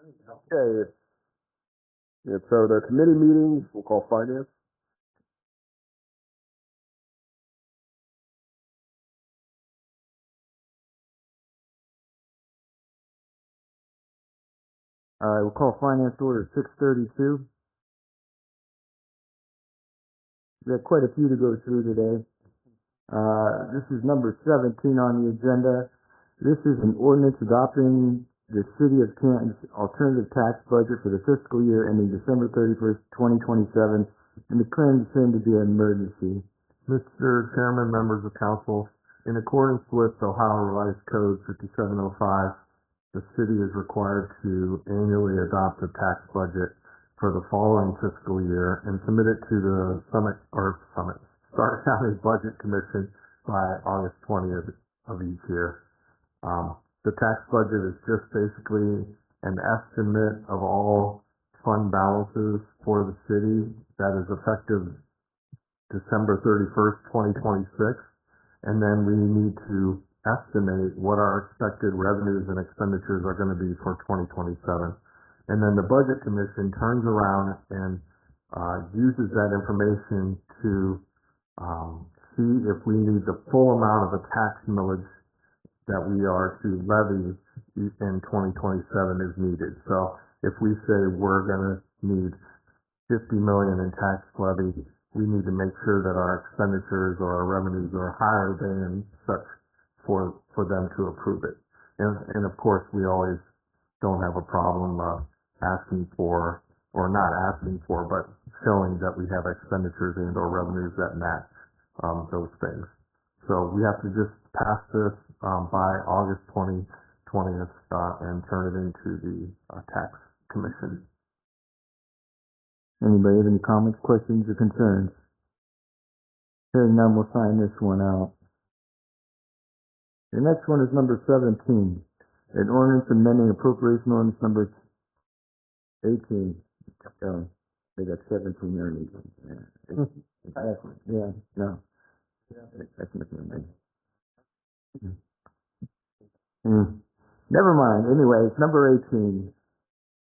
Okay, so the committee meetings, we'll call finance. All right, we'll call finance order 632. We have quite a few to go through today. This is number 17 on the agenda. This is an ordinance adopting the City of Canton's alternative tax budget for the fiscal year ending December 31st, 2027, and declaring the same to be an emergency. Mr. Chairman, members of council, in accordance with Ohio Revised Code 5705, the city is required to annually adopt a tax budget for the following fiscal year and submit it to the Stark County Budget Commission by August 20th of each year. The tax budget is just basically an estimate of all fund balances for the city that is effective December 31st, 2026. And then we need to estimate what our expected revenues and expenditures are going to be for 2027. And then the Budget Commission turns around and uses that information to see if we need the full amount of the tax millage that we are to levy in 2027 is needed. So if we say we're going to need 50 million in tax levy, we need to make sure that our expenditures or our revenues are higher than such for them to approve it. And of course, we always don't have a problem asking for, or not asking for, but showing that we have expenditures and or revenues that match those things. So we have to just pass this by August 20th and turn it into the tax commission. Anybody have any comments, questions, or concerns? Hearing none, we'll sign this one out. The next one is number 17, an ordinance amending appropriation ordinance number 18. They got 17 there. Yeah, no. Never mind. Anyway, it's number 18.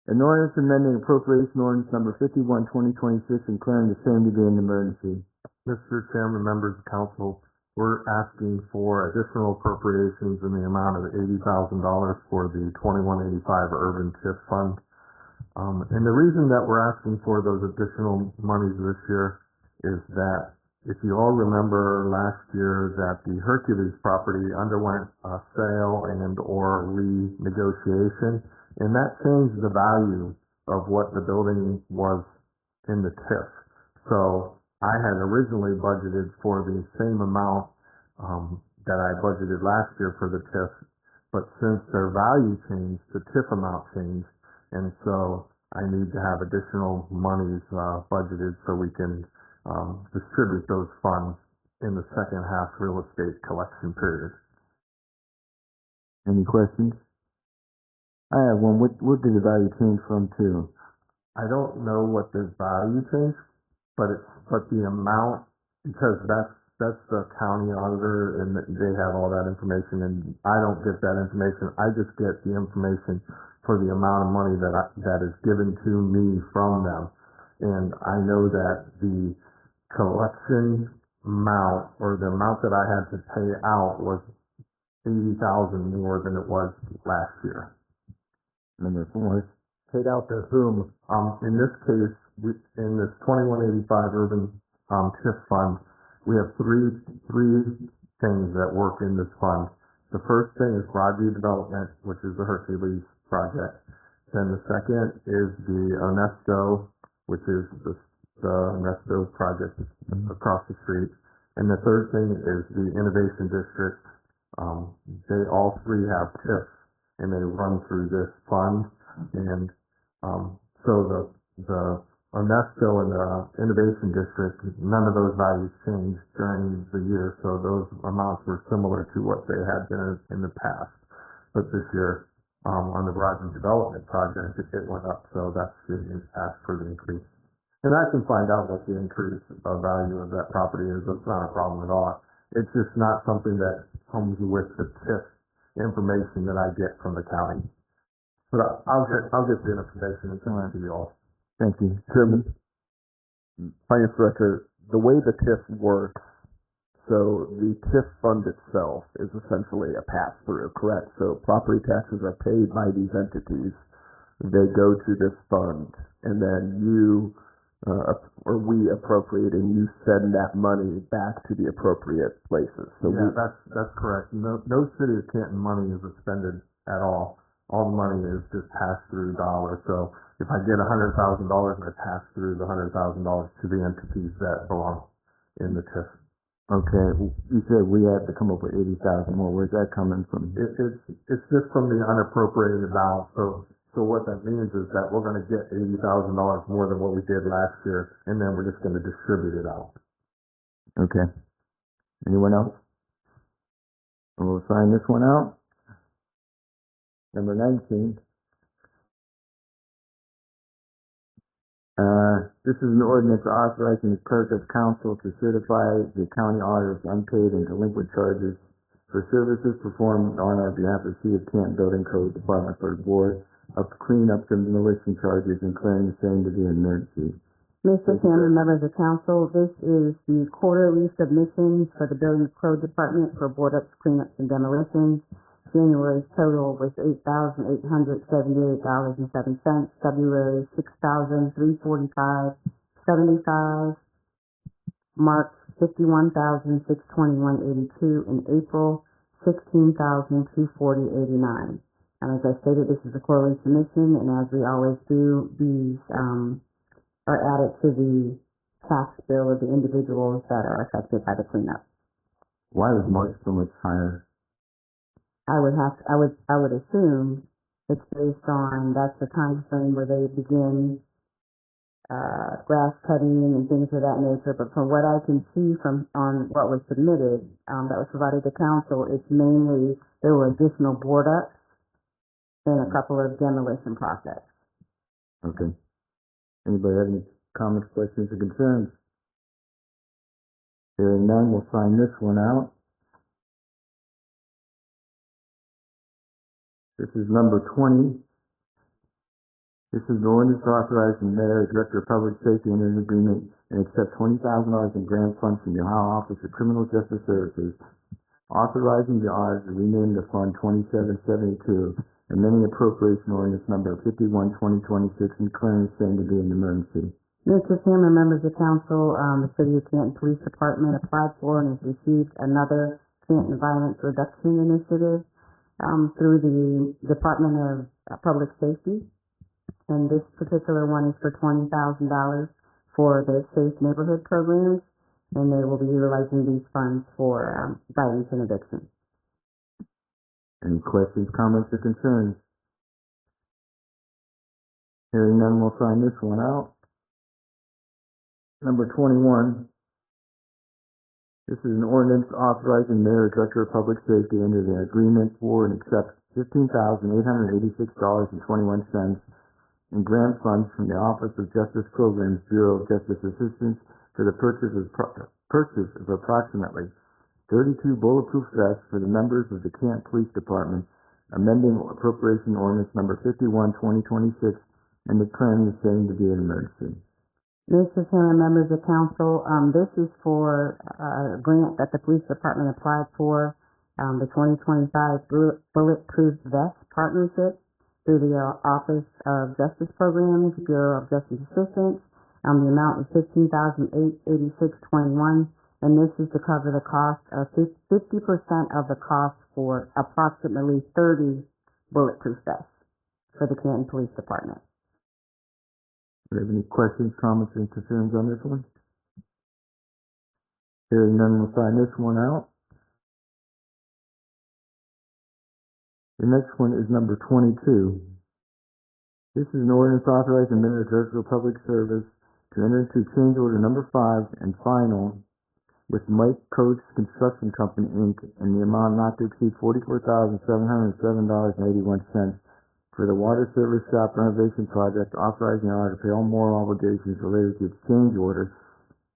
An ordinance amending appropriation ordinance number 51, 2026, and declaring the same to be an emergency. Mr. Chairman, members of council, we're asking for additional appropriations in the amount of $80,000 for the 2185 Urban TIF Fund. And the reason that we're asking for those additional monies this year is that if you all remember last year that the Hercules property underwent a sale and or renegotiation, and that changed the value of what the building was in the TIF. So I had originally budgeted for the same amount that I budgeted last year for the TIF, but since their value changed, the TIF amount changed, and so I need to have additional monies budgeted so we can distribute those funds in the second half real estate collection period. Any questions? I have one. What did the value change from to? I don't know what the value changed, but the amount, because that's the county auditor and they have all that information, and I don't get that information. I just get the information for the amount of money that is given to me from them. And I know that the collection amount, or the amount that I had to pay out, was $80,000 more than it was last year. Number 4. Paid out to whom? In this case, in this 2185 Urban TIF Fund, we have three things that work in this fund. The first thing is Broadview Development, which is the Hercules project. Then the second is the UNESCO, which is the UNESCO project across the street. And the third thing is the Innovation District. They all three have TIFs, and they run through this fund. And so the UNESCO and the Innovation District, none of those values changed during the year, so those amounts were similar to what they had been in the past. But this year, on the Broadview Development project, it went up, so that's the ask for the increase. And I can find out what the increase of value of that property is. That's not a problem at all. It's just not something that comes with the TIF information that I get from the county. But I'll get the information and send it to you all. Thank you. Chairman, Finance Director, the way the TIF works, so the TIF fund itself is essentially a pass-through, correct? So property taxes are paid by these entities. They go to this fund, and then you or we appropriate, and you send that money back to the appropriate places. So yeah, that's correct. No City of Canton money is expended at all. All the money is just passed through dollars. So if I get $100,000 and I pass through the $100,000 to the entities that belong in the TIF. Okay, you said we had to come up with 80,000 more. Where's that coming from? It's just from the unappropriated balance. So what that means is that we're going to get $80,000 more than what we did last year, and then we're just going to distribute it out. Okay. Anyone else? And we'll sign this one out. Number 19. This is an ordinance authorizing the clerk of council to certify the county auditor's unpaid and delinquent charges for services performed on our behalf of the City of Canton Building Code Department for the Board of Cleanup and Demolition Charges and declaring the same to be an emergency. Mr. Chairman, members of council, this is the quarterly submissions for the Building Code Department for board ups, cleanups, and demolitions. January's total was $8,878.07. February $6,345.75. March $51,621.82. And April $16,240.89. And as I stated, this is a quarterly submission, and as we always do, these are added to the tax bill of the individuals that are affected by the cleanup. Why was March so much higher? I would assume it's based on that's the time frame where they begin grass cutting and things of that nature. But from what I can see on what was submitted, that was provided to council, it's mainly there were additional board ups and a couple of demolition projects. Okay. Anybody have any comments, questions, or concerns? Hearing none, we'll sign this one out. This is number 20. This is the ordinance authorizing the mayor, director of public safety, and an agreement and accept $20,000 in grant funds from the Ohio Office of Criminal Justice Services, authorizing the auditor to rename the fund 2772, amending appropriation ordinance number 51/2026, and declaring the same to be an emergency. Mr. Chairman, members of council, the City of Canton Police Department applied for and has received another Canton Violence Reduction Initiative through the Department of Public Safety. And this particular one is for $20,000 for their Safe Neighborhood programs, and they will be utilizing these funds for violence and eviction. Any questions, comments, or concerns? Hearing none, we'll sign this one out. Number 21. This is an ordinance authorizing the mayor, director of public safety, under the agreement for and accept $15,886.21 in grant funds from the Office of Justice Programs Bureau of Justice Assistance for the purchase of approximately 32 bulletproof vests for the members of the Canton Police Department, amending appropriation ordinance number 51/2026, and declaring the same to be an emergency. Mr. Chairman, members of council, this is for a grant that the police department applied for, the 2025 Bulletproof Vest Partnership through the Office of Justice Programs, Bureau of Justice Assistance. The amount is $15,886.21, and this is to cover the cost of 50% of the cost for approximately 30 bulletproof vests for the Canton Police Department. Do you have any questions, comments, or concerns on this one? Hearing none, we'll sign this one out. The next one is number 22. This is an ordinance authorizing the mayor, director of public service to enter into change order number 5 and final with Mike Coates Construction Company, Inc. in the amount not to exceed $44,707.81 for the water service shop renovation project, authorizing the auditor to pay all moral obligations related to its change order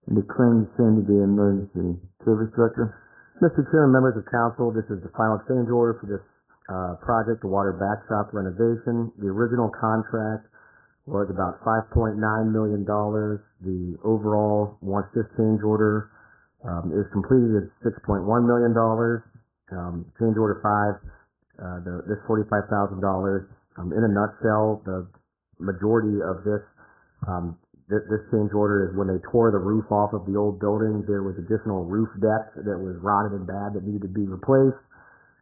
and declaring the same to be an emergency. Service Director? Mr. Chairman, members of council, this is the final change order for this project, the water backstop renovation. The original contract was about $5.9 million. The overall, once this change order is completed, is $6.1 million. Change order 5, this $45,000. In a nutshell, the majority of this change order is when they tore the roof off of the old building. There was additional roof deck that was rotted and bad that needed to be replaced.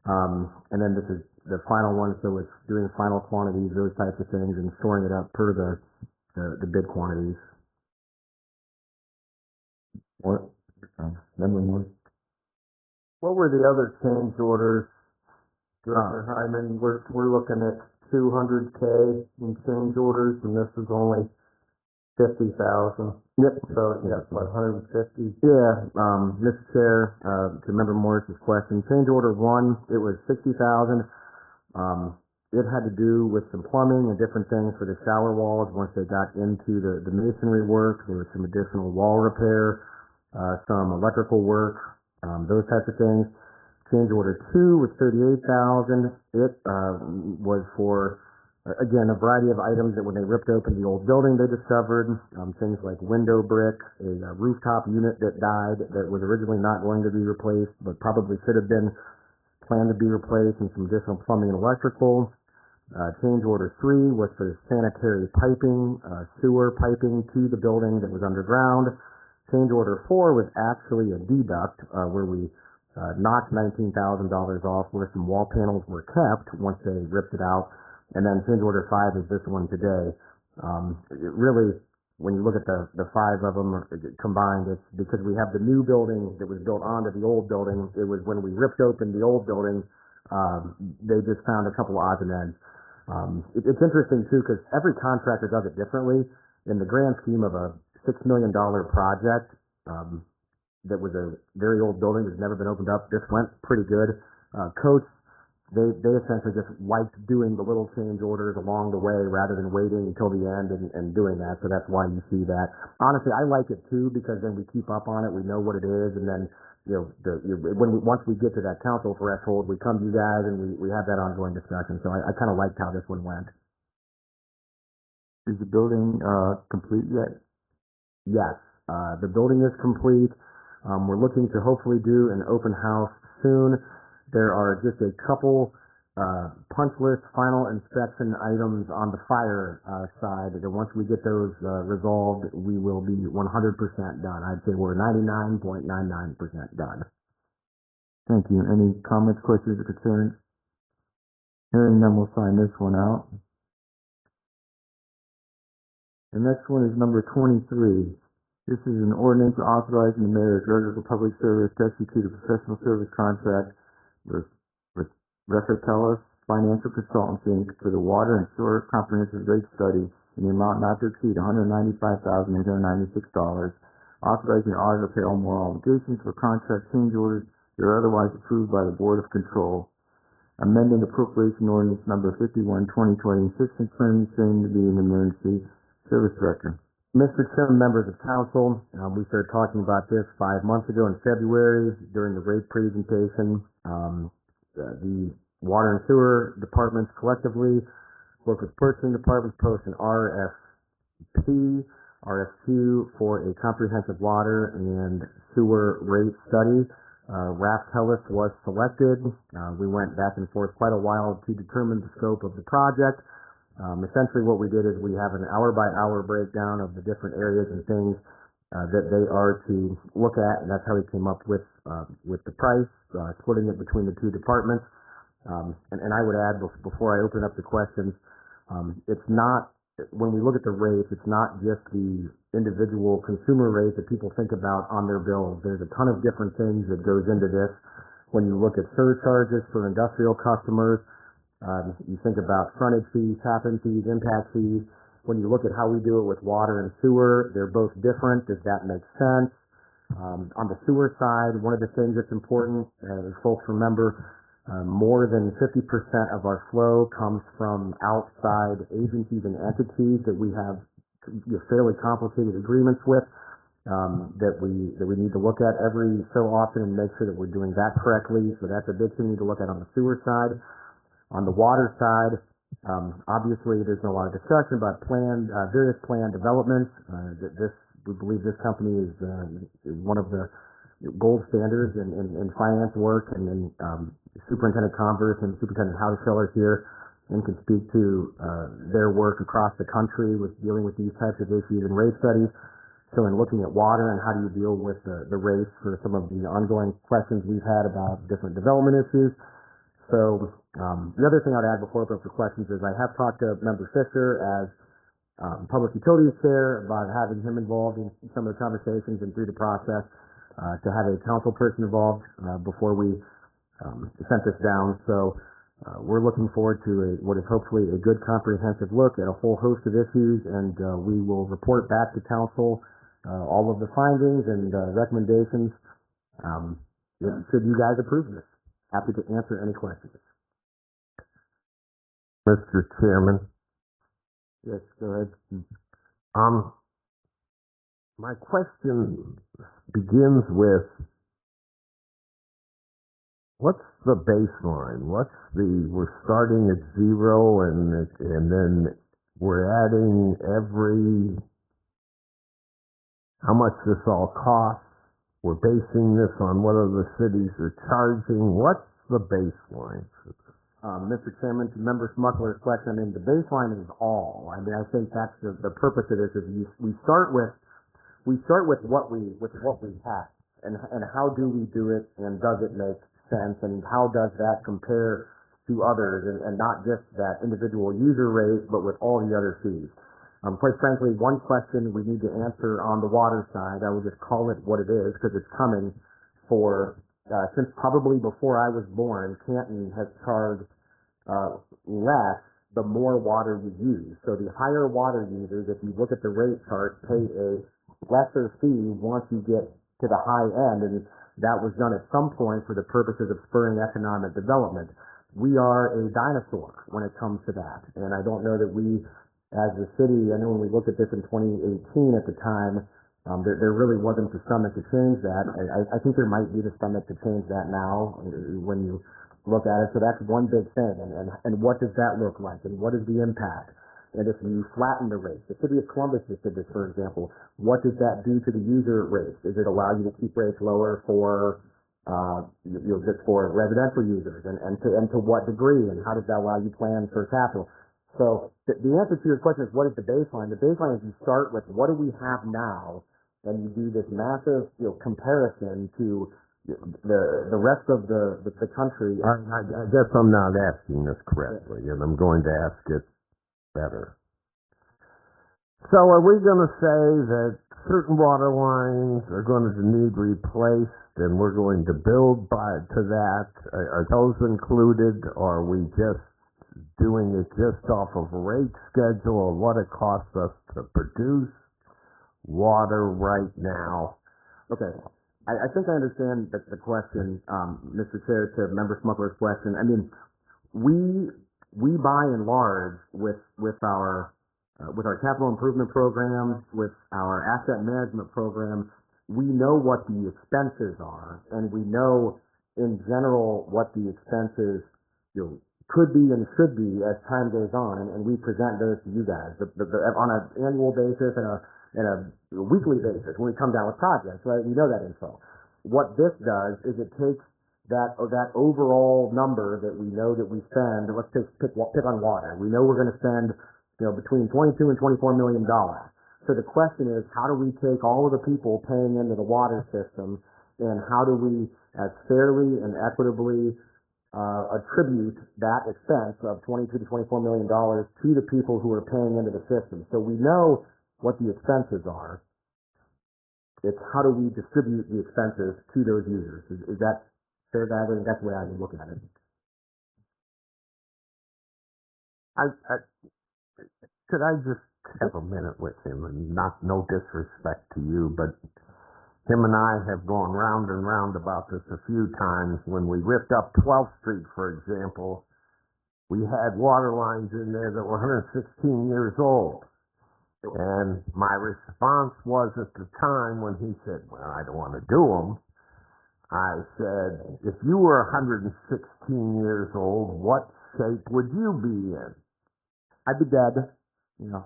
And then this is the final one, so it's doing final quantities, those types of things, and storing it up per the bid quantities. What? What were the other change orders? I mean, we're looking at $200K in change orders, and this is only $50,000. Yep. So yeah, what, 150? Yeah. Mr. Chair, to Member Morris's question, change order 1, it was $60,000. It had to do with some plumbing and different things for the shower walls. Once they got into the masonry work, there was some additional wall repair, some electrical work, those types of things. Change order 2 was $38,000. It was for, again, a variety of items that when they ripped open the old building, they discovered things like window brick, a rooftop unit that died that was originally not going to be replaced, but probably should have been planned to be replaced, and some additional plumbing and electrical. Change order 3 was for sanitary piping, sewer piping to the building that was underground. Change order 4 was actually a deduct where we knocked $19,000 off where some wall panels were kept once they ripped it out. And then change order 5 is this one today. It really, when you look at the 5 of them combined, it's because we have the new building that was built onto the old building. It was when we ripped open the old building, they just found a couple of odds and ends. It's interesting too, because every contractor does it differently. In the grand scheme of a $6 million project, that was a very old building that's never been opened up, this went pretty good. Coach, they essentially just liked doing the little change orders along the way rather than waiting until the end and doing that. So that's why you see that. Honestly, I like it too, because then we keep up on it, we know what it is, and then once we get to that council threshold, we come to you guys and we have that ongoing discussion. So I kind of liked how this one went. Is the building complete yet? Yes, the building is complete. We're looking to hopefully do an open house soon. There are just a couple punch list final inspection items on the fire side that once we get those resolved, we will be 100% done. I'd say we're 99.99% done. Thank you. Any comments, questions, or concerns? Hearing none, we'll sign this one out. The next one is number 23. This is an ordinance authorizing the mayor as director of public service to execute a professional service contract with Recatellis Financial Consultants, Inc. for the water and sewer comprehensive rate study in the amount not to exceed $195,896, authorizing the auditor to pay all moral obligations for contract change orders that are otherwise approved by the Board of Control, amending appropriation ordinance number 51/2026 and declaring the same to be an emergency. Service Director. Mr. Chairman, members of council, we started talking about this 5 months ago in February during the rate presentation. The water and sewer departments collectively work with purchasing departments, post an RFQ for a comprehensive water and sewer rate study. Recatellis was selected. We went back and forth quite a while to determine the scope of the project. Essentially what we did is we have an hour-by-hour breakdown of the different areas and things that they are to look at, and that's how we came up with the price, splitting it between the two departments. And I would add, before I open up the questions, it's not, when we look at the rates, it's not just the individual consumer rate that people think about on their bills. There's a ton of different things that goes into this. When you look at surcharges for industrial customers, you think about frontage fees, tap-in fees, impact fees. When you look at how we do it with water and sewer, they're both different. Does that make sense? On the sewer side, one of the things that's important, as folks remember, more than 50% of our flow comes from outside agencies and entities that we have fairly complicated agreements with, that we need to look at every so often and make sure that we're doing that correctly. So that's a big thing we need to look at on the sewer side. On the water side, obviously there's been a lot of discussion about various planned developments. We believe this company is one of the gold standards in finance work, and Superintendent Converse and Superintendent Housefeller here, and can speak to their work across the country with dealing with these types of issues and rate studies. So in looking at water and how do you deal with the rates for some of the ongoing questions we've had about different development issues. So the other thing I'd add before open for questions is I have talked to Member Fisher as Public Utilities Chair about having him involved in some of the conversations and through the process to have a council person involved before we sent this down. So we're looking forward to what is hopefully a good comprehensive look at a whole host of issues, and we will report back to council all of the findings and recommendations should you guys approve this. Happy to answer any questions. Mr. Chairman. Yes, go ahead. My question begins with, what's the baseline? We're starting at zero, and then we're adding how much this all costs. We're basing this on what other cities are charging. What's the baseline for this? Mr. Chairman, to Member Smuckler's question, I mean, the baseline is all. I mean, I think that's the purpose of this is we start with what we have, and how do we do it, and does it make sense, and how does that compare to others, and not just that individual user rate, but with all the other fees. Quite frankly, one question we need to answer on the water side, I will just call it what it is because it's coming since probably before I was born, Canton has charged less the more water you use. So the higher water users, if you look at the rate chart, pay a lesser fee once you get to the high end, and that was done at some point for the purposes of spurring economic development. We are a dinosaur when it comes to that, and I don't know that we, as a city, I know when we looked at this in 2018 at the time, there really wasn't the stomach to change that. I think there might be the stomach to change that now when you look at it. So that's one big thing. And what does that look like? And what is the impact? And if you flatten the rates, the city of Columbus just did this, for example, what does that do to the user rates? Does it allow you to keep rates lower for just for residential users? And to what degree? And how does that allow you plan for capital? So the answer to your question is, what is the baseline? The baseline is you start with what do we have now, and you do this massive comparison to the rest of the country. I guess I'm not asking this correctly, and I'm going to ask it better. So are we going to say that certain water lines are going to need replaced, and we're going to build to that? Are those included, or are we just doing it just off of a rate schedule or what it costs us to produce water right now? Okay. I think I understand the question, Mr. Chair, to Member Smuggler's question. I mean, we by and large with our capital improvement program, with our asset management program, we know what the expenses are, and we know in general what the expenses could be and should be as time goes on, and we present those to you guys on an annual basis and a weekly basis when we come down with projects, right? We know that info. What this does is it takes that overall number that we know that we spend. Let's pick on water. We know we're going to spend between $22 and $24 million. So the question is, how do we take all of the people paying into the water system, and how do we as fairly and equitably attribute that expense of $22 to $24 million to the people who are paying into the system? So we know what the expenses are. It's how do we distribute the expenses to those users? Is that fair, David? That's the way I would look at it. Could I just have a minute with him, and no disrespect to you, but him and I have gone round and round about this a few times. When we ripped up 12th Street, for example, we had water lines in there that were 116 years old. And my response was at the time when he said, well, I don't want to do them, I said, if you were 116 years old, what shape would you be in? I'd be dead. You know.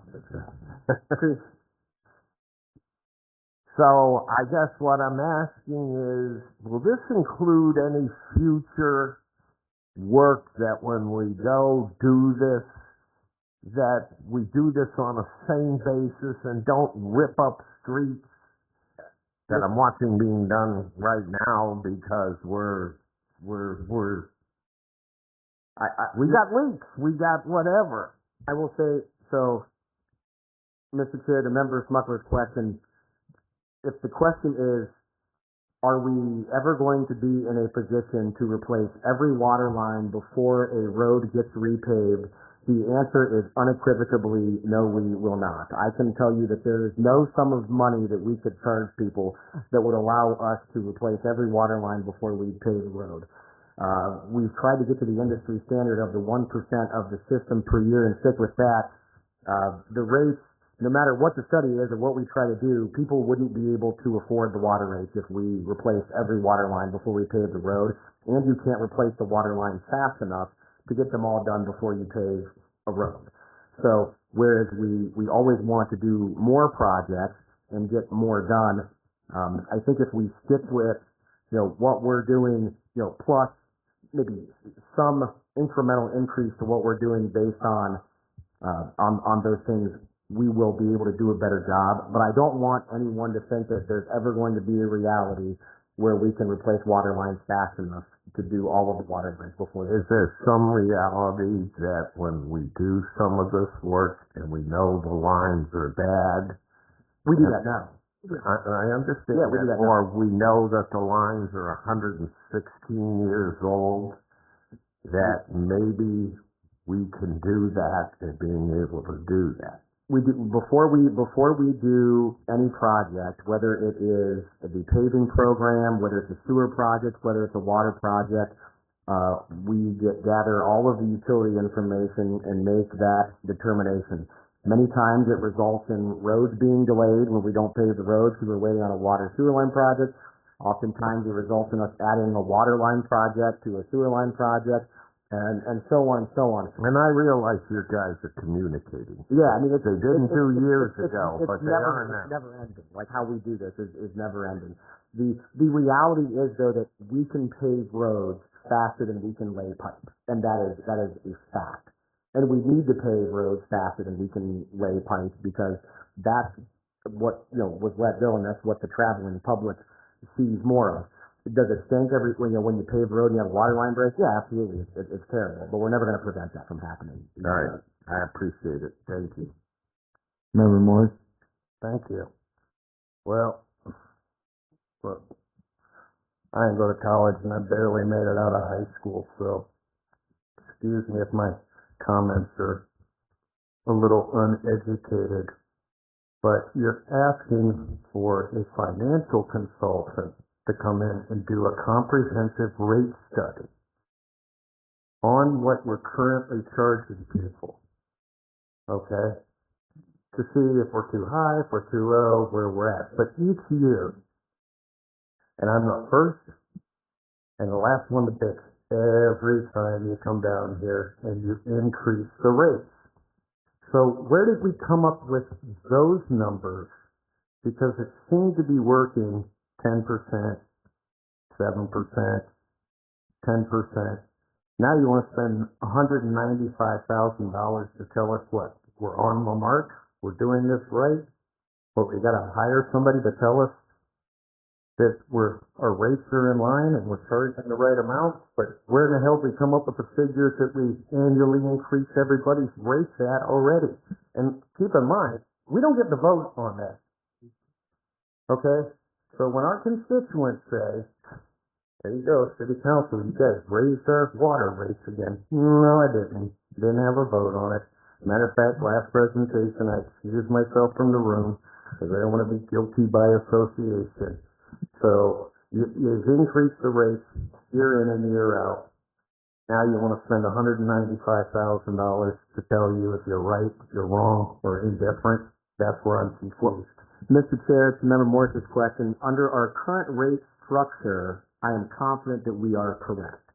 So I guess what I'm asking is, will this include any future work that when we go do this, that we do this on a same basis and don't rip up streets that I'm watching being done right now because we got leaks, we got whatever. I will say, so, Mr. Chair, to Member Smuckler's question, if the question is, are we ever going to be in a position to replace every water line before a road gets repaved? The answer is unequivocally, no, we will not. I can tell you that there is no sum of money that we could charge people that would allow us to replace every water line before we pave the road. We've tried to get to the industry standard of the 1% of the system per year and stick with that. The rates, no matter what the study is or what we try to do, people wouldn't be able to afford the water rates if we replace every water line before we pave the road, and you can't replace the water lines fast enough to get them all done before you pave a road. So whereas we always want to do more projects and get more done, I think if we stick with, what we're doing, plus maybe some incremental increase to what we're doing based on those things, we will be able to do a better job. But I don't want anyone to think that there's ever going to be a reality where we can replace water lines fast enough to do all of the water lines before. Is there some reality that when we do some of this work and we know the lines are bad? We do that now. I understand Yeah, we do that now. Or we know that the lines are 116 years old, that maybe we can do that and being able to do that. We do before we do any project, whether it is the paving program, whether it's a sewer project, whether it's a water project, we gather all of the utility information and make that determination. Many times it results in roads being delayed when we don't pave the roads because we're waiting on a water sewer line project. Oftentimes it results in us adding a water line project to a sewer line project. And so on and so on. And I realize you guys are communicating. Yeah, I mean, they didn't do years ago, but they are now. It's never ending. Like how we do this is never ending. The reality is though that we can pave roads faster than we can lay pipe, and that is a fact. And we need to pave roads faster than we can lay pipe because that's what was let go, and that's what the traveling public sees more of. Does it stink when you pave a road and you have a water line break? Yeah, absolutely. It's terrible, but we're never going to prevent that from happening. All right. I appreciate it. Thank you. Member Morris? Thank you. Well, look, I didn't go to college and I barely made it out of high school, so excuse me if my comments are a little uneducated, but you're asking for a financial consultant to come in and do a comprehensive rate study on what we're currently charging people, okay? To see if we're too high, if we're too low, where we're at. But each year, and I'm the first and the last one to bitch, every time you come down here and you increase the rates. So where did we come up with those numbers? Because it seemed to be working 10%, 7%, 10%. Now you want to spend $195,000 to tell us what? We're on the mark? We're doing this right? But we got to hire somebody to tell us that our rates are in line and we're charging the right amount? But where in the hell did we come up with the figures that we annually increase everybody's rates at already? And keep in mind, we don't get the vote on that. Okay? So when our constituents say, there you go, City Council, you guys raised our water rates again. No, I didn't. Didn't have a vote on it. Matter of fact, last presentation, I excused myself from the room because I don't want to be guilty by association. So you've increased the rates year in and year out. Now you want to spend $195,000 to tell you if you're right, you're wrong, or indifferent. That's where I'm confused. Mr. Chair, to Member Morris's question, under our current rate structure, I am confident that we are correct.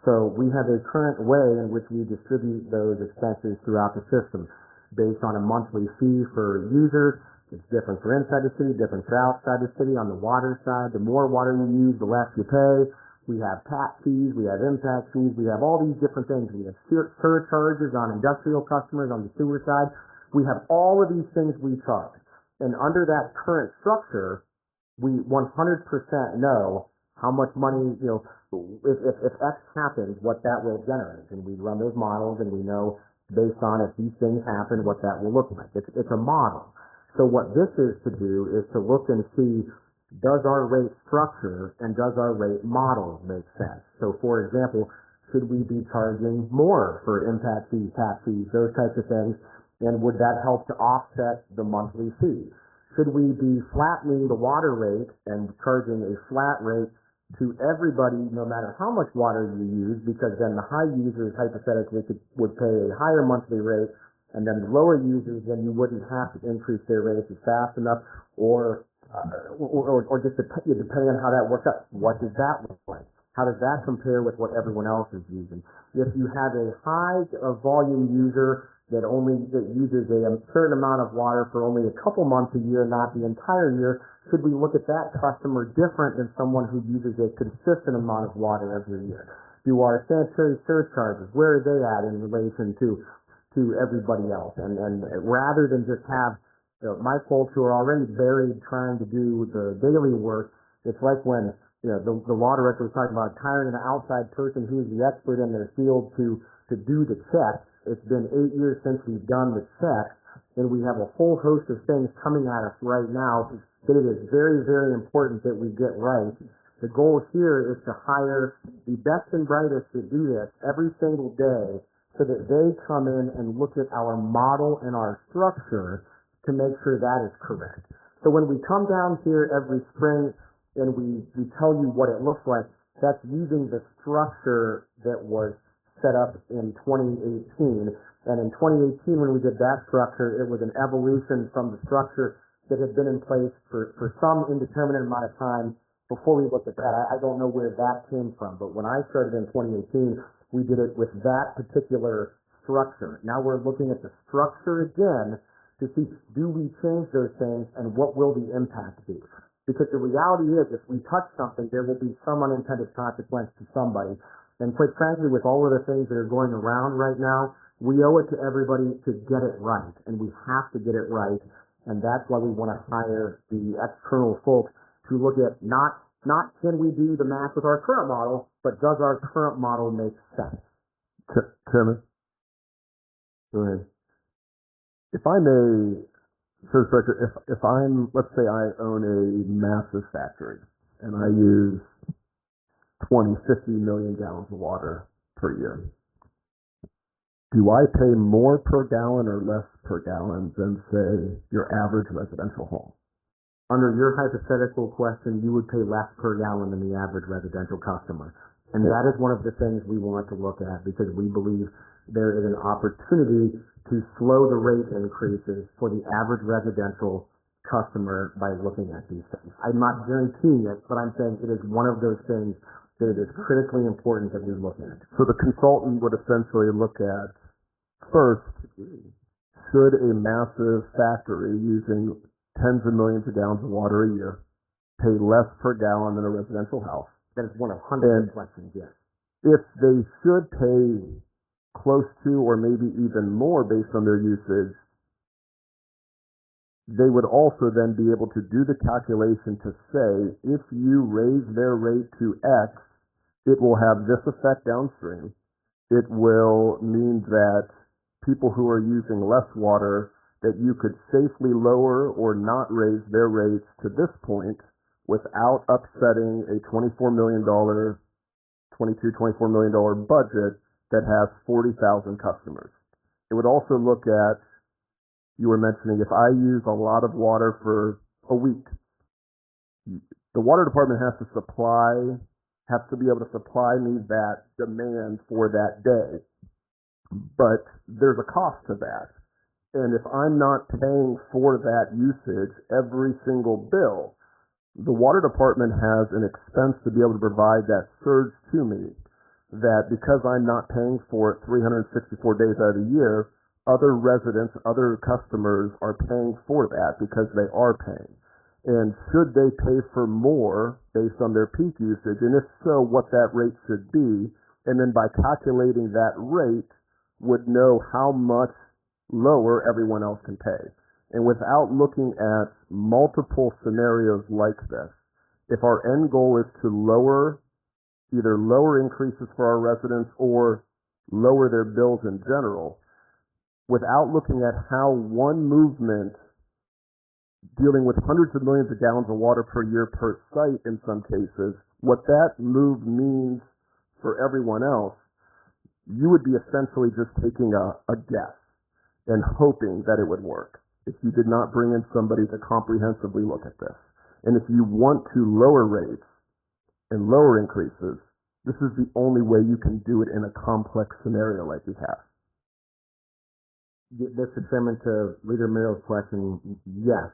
So we have a current way in which we distribute those expenses throughout the system based on a monthly fee for users. It's different for inside the city, different for outside the city. On the water side, the more water you use, the less you pay. We have tap fees, we have impact fees, we have all these different things. We have surcharges on industrial customers on the sewer side. We have all of these things we charge. And under that current structure, we 100% know how much money, if X happens, what that will generate. And we run those models and we know based on if these things happen, what that will look like. It's a model. So what this is to do is to look and see, does our rate structure and does our rate model make sense? So for example, should we be charging more for impact fees, tap fees, those types of things? And would that help to offset the monthly fee? Should we be flattening the water rate and charging a flat rate to everybody no matter how much water you use, because then the high users hypothetically would pay a higher monthly rate, and then the lower users, then you wouldn't have to increase their rates as fast enough, or just depending on how that works out. What does that look like? How does that compare with what everyone else is using? If you have a high volume user that uses a certain amount of water for only a couple months a year, not the entire year, should we look at that customer different than someone who uses a consistent amount of water every year? Do our sanitary surcharges, where are they at in relation to everybody else? And rather than just have my folks who are already buried trying to do the daily work, it's like when the law director was talking about hiring an outside person who's the expert in their field to do the check. It's been 8 years since we've done the check, and we have a whole host of things coming at us right now that it is very, very important that we get right. The goal here is to hire the best and brightest to do this every single day so that they come in and look at our model and our structure to make sure that is correct. So when we come down here every spring and we tell you what it looks like, that's using the structure that was set up in 2018. And in 2018, when we did that structure, it was an evolution from the structure that had been in place for some indeterminate amount of time before we looked at that. I don't know where that came from, but when I started in 2018, we did it with that particular structure. Now we're looking at the structure again to see, do we change those things and what will the impact be? Because the reality is, if we touch something, there will be some unintended consequence to somebody. And quite frankly, with all of the things that are going around right now, we owe it to everybody to get it right, and we have to get it right. And that's why we want to hire the external folks to look at not can we do the math with our current model, but does our current model make sense? Chairman? Go ahead. If I may, if let's say I own a massive factory and I use 20, 50 million gallons of water per year, do I pay more per gallon or less per gallon than, say, your average residential home? Under your hypothetical question, you would pay less per gallon than the average residential customer. And that is one of the things we want to look at, because we believe there is an opportunity to slow the rate increases for the average residential customer by looking at these things. I'm not guaranteeing it, but I'm saying it is one of those things that it is critically important that we look at. So the consultant would essentially look at, first, should a massive factory using tens of millions of gallons of water a year pay less per gallon than a residential house? That is one of hundreds of questions, yes. If they should pay close to or maybe even more based on their usage, they would also then be able to do the calculation to say, if you raise their rate to X, it will have this effect downstream. It will mean that people who are using less water, that you could safely lower or not raise their rates to this point without upsetting a $24 million budget that has 40,000 customers. It would also look at, you were mentioning, if I use a lot of water for a week, the water department has to be able to supply me that demand for that day. But there's a cost to that. And if I'm not paying for that usage every single bill, the water department has an expense to be able to provide that surge to me. that because I'm not paying for it 364 days out of the year, other residents, other customers are paying for that because they are paying. And should they pay for more based on their peak usage, and if so, what that rate should be, and then by calculating that rate, would know how much lower everyone else can pay. And without looking at multiple scenarios like this, if our end goal is to either lower increases for our residents or lower their bills in general, without looking at how one movement dealing with hundreds of millions of gallons of water per year per site in some cases, what that move means for everyone else, you would be essentially just taking a guess and hoping that it would work if you did not bring in somebody to comprehensively look at this. And if you want to lower rates and lower increases, this is the only way you can do it in a complex scenario like we have. Mr. Chairman, to Leader Merrill's question, yes.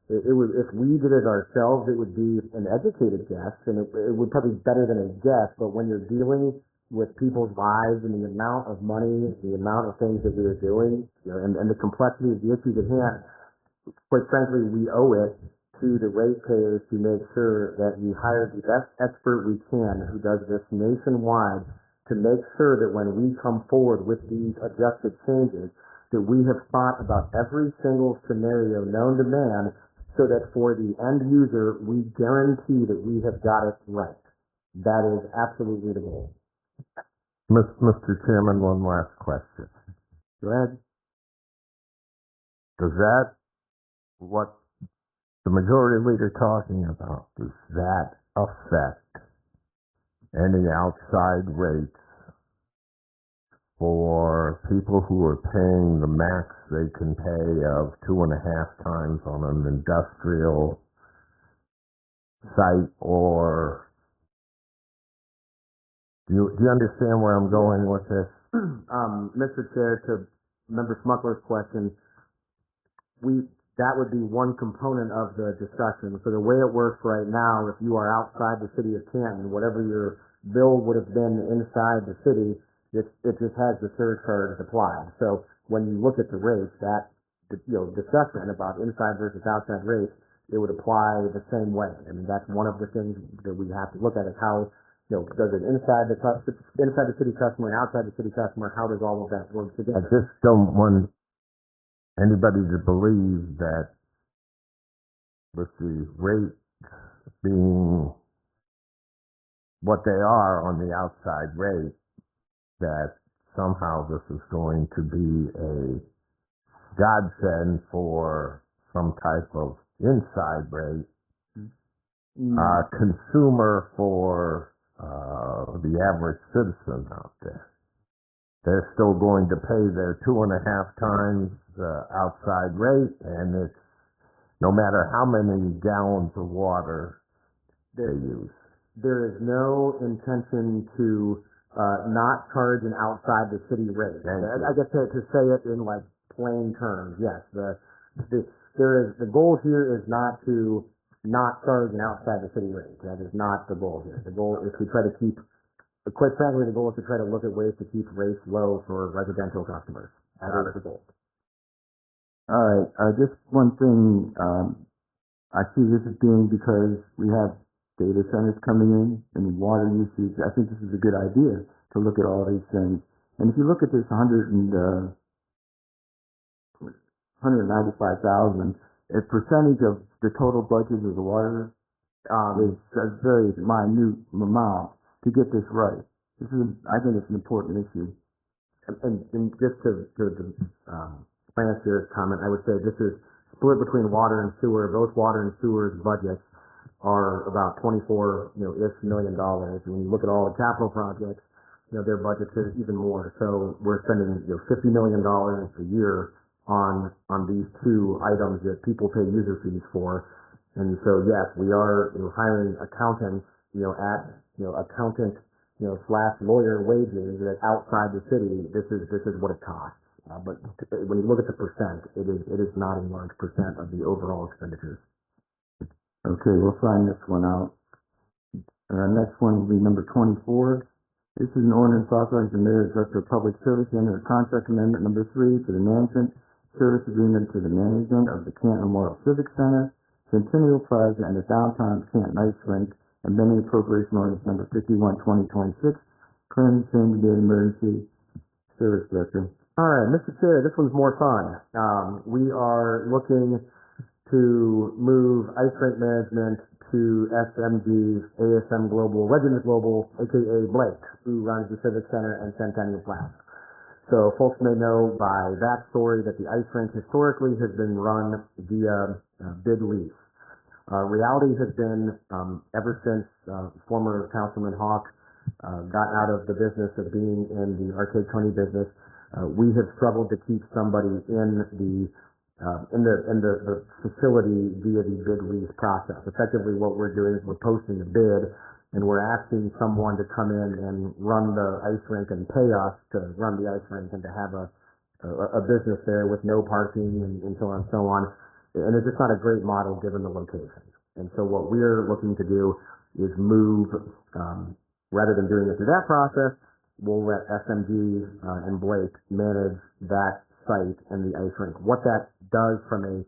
It would, if we did it ourselves, it would be an educated guess, and it would probably be better than a guess, but when you're dealing with people's lives and the amount of money, the amount of things that we are doing, and the complexity of the issues at hand, quite frankly, we owe it to the ratepayers to make sure that we hire the best expert we can who does this nationwide to make sure that when we come forward with these adjusted changes, that we have thought about every single scenario known to man so that for the end user, we guarantee that we have got it right. That is absolutely the goal. Mr. Chairman, one last question. Go ahead. Does that, what the majority leader talking about, does that affect any outside rates for people who are paying the max they can pay of 2.5 times on an industrial site, or do you understand where I'm going with this? Mr. Chair, to Member Smuckler's question, that would be one component of the discussion. So the way it works right now, if you are outside the city of Canton, whatever your bill would have been inside the city, it just has the surcharge applied. So when you look at the rates, that discussion about inside versus outside rates, it would apply the same way. I mean, that's one of the things that we have to look at is how, does it inside the city customer and outside the city customer, how does all of that work together? I just don't want anybody to believe that with the rates being what they are on the outside rate, that somehow this is going to be a godsend for some type of inside rate consumer for the average citizen out there. They're still going to pay their 2.5 times outside rate, and it's no matter how many gallons of water they use. There is no intention to not charge an outside the city rate. I guess to say it in like plain terms, yes. The goal here is not to not charge an outside the city rate. That is not the goal here. The goal is to try to keep, quite frankly, the goal is to try to look at ways to keep rates low for residential customers. That is the goal. All right. Just one thing. I see this as being because we have data centers coming in and water usage. I think this is a good idea to look at all these things. And if you look at this 195,000, a percentage of the total budget of the water is a very minute amount to get this right. I think it's an important issue. And just to Lance Chair's comment, I would say this is split between water and sewer. Both water and sewer's budgets are about $24-ish million. When you look at all the capital projects, their budgets are even more. So we're spending $50 million a year on these two items that people pay user fees for. And so yes, we are hiring accountants at accountant / lawyer wages that outside the city. This is what it costs. But when you look at the percent, it is not a large percent of the overall expenditures. Okay, we'll find this one out. Next one will be number 24. This is an ordinance authorizing the mayor and director of public service to enter a contract amendment number 3 for the management service agreement for the management of the Canton Memorial Civic Center, Centennial Plaza, and the downtown Canton Ice Rink, amending appropriation ordinance number 51, 2026, declaring the same to be an emergency. Service director. All right, Mr. Chair, this one's more fun. We are looking to move ice rink management to SMG's ASM Global, Legends Global, aka Blake, who runs the Civic Center and Centennial Plaza. So folks may know by that story that the ice rink historically has been run via bid lease. Reality has been, ever since former Councilman Hawk got out of the business of being in the arcade Tony business, we have struggled to keep somebody in the facility via the bid lease process. Effectively, what we're doing is we're posting a bid, and we're asking someone to come in and run the ice rink and pay us to run the ice rink and to have a business there with no parking and so on and so on. And it's just not a great model given the location. And so what we're looking to do is move, rather than doing it through that process, we'll let SMG and Blake manage that site and the ice rink. What that does from a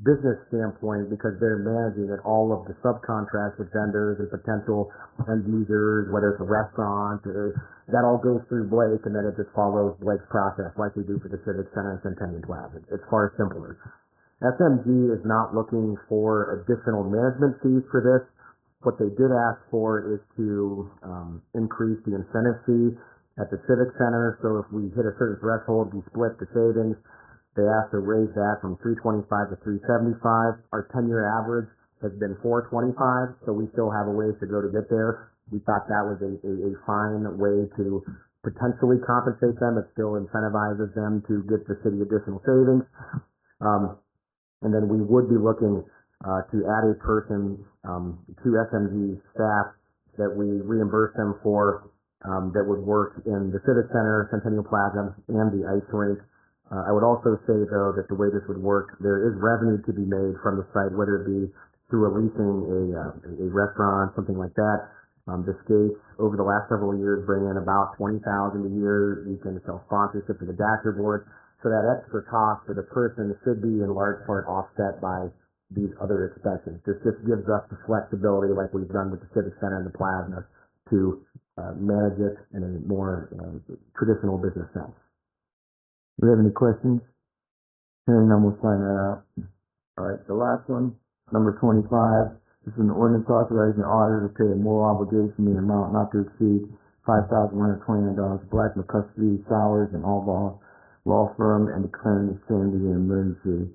business standpoint, because they're managing it, all of the subcontracts with vendors and potential end users, whether it's a restaurant, that all goes through Blake, and then it just follows Blake's process like we do for the Civic Center and Centennial Plaza. It's far simpler. SMG is not looking for additional management fees for this. What they did ask for is to increase the incentive fee at the Civic Center. So if we hit a certain threshold, we split the savings. They asked to raise that from $325 to $375. Our 10-year average has been $425, so we still have a ways to go to get there. We thought that was a fine way to potentially compensate them. It still incentivizes them to get the city additional savings. And then we would be looking to add a person to SMG's staff that we reimburse them for that would work in the Civic Center, Centennial Plaza, and the ice rink. I would also say, though, that the way this would work, there is revenue to be made from the site, whether it be through leasing a restaurant, something like that. The skates, over the last several years, bring in about $20,000 a year. You can sell sponsorship to the Dasher board. So that extra cost for the person should be in large part offset by these other expenses. This just gives us the flexibility, like we've done with the Civic Center and the Plaza, to manage it in a more traditional business sense. Do we have any questions? Hearing none, we'll sign that out. All right, the last one, number 25. This is an ordinance authorizing the auditor to pay a moral obligation in an amount not to exceed $5,129 Black McCustody, Sowers, and Allball law firm, and declaring the same to be an emergency.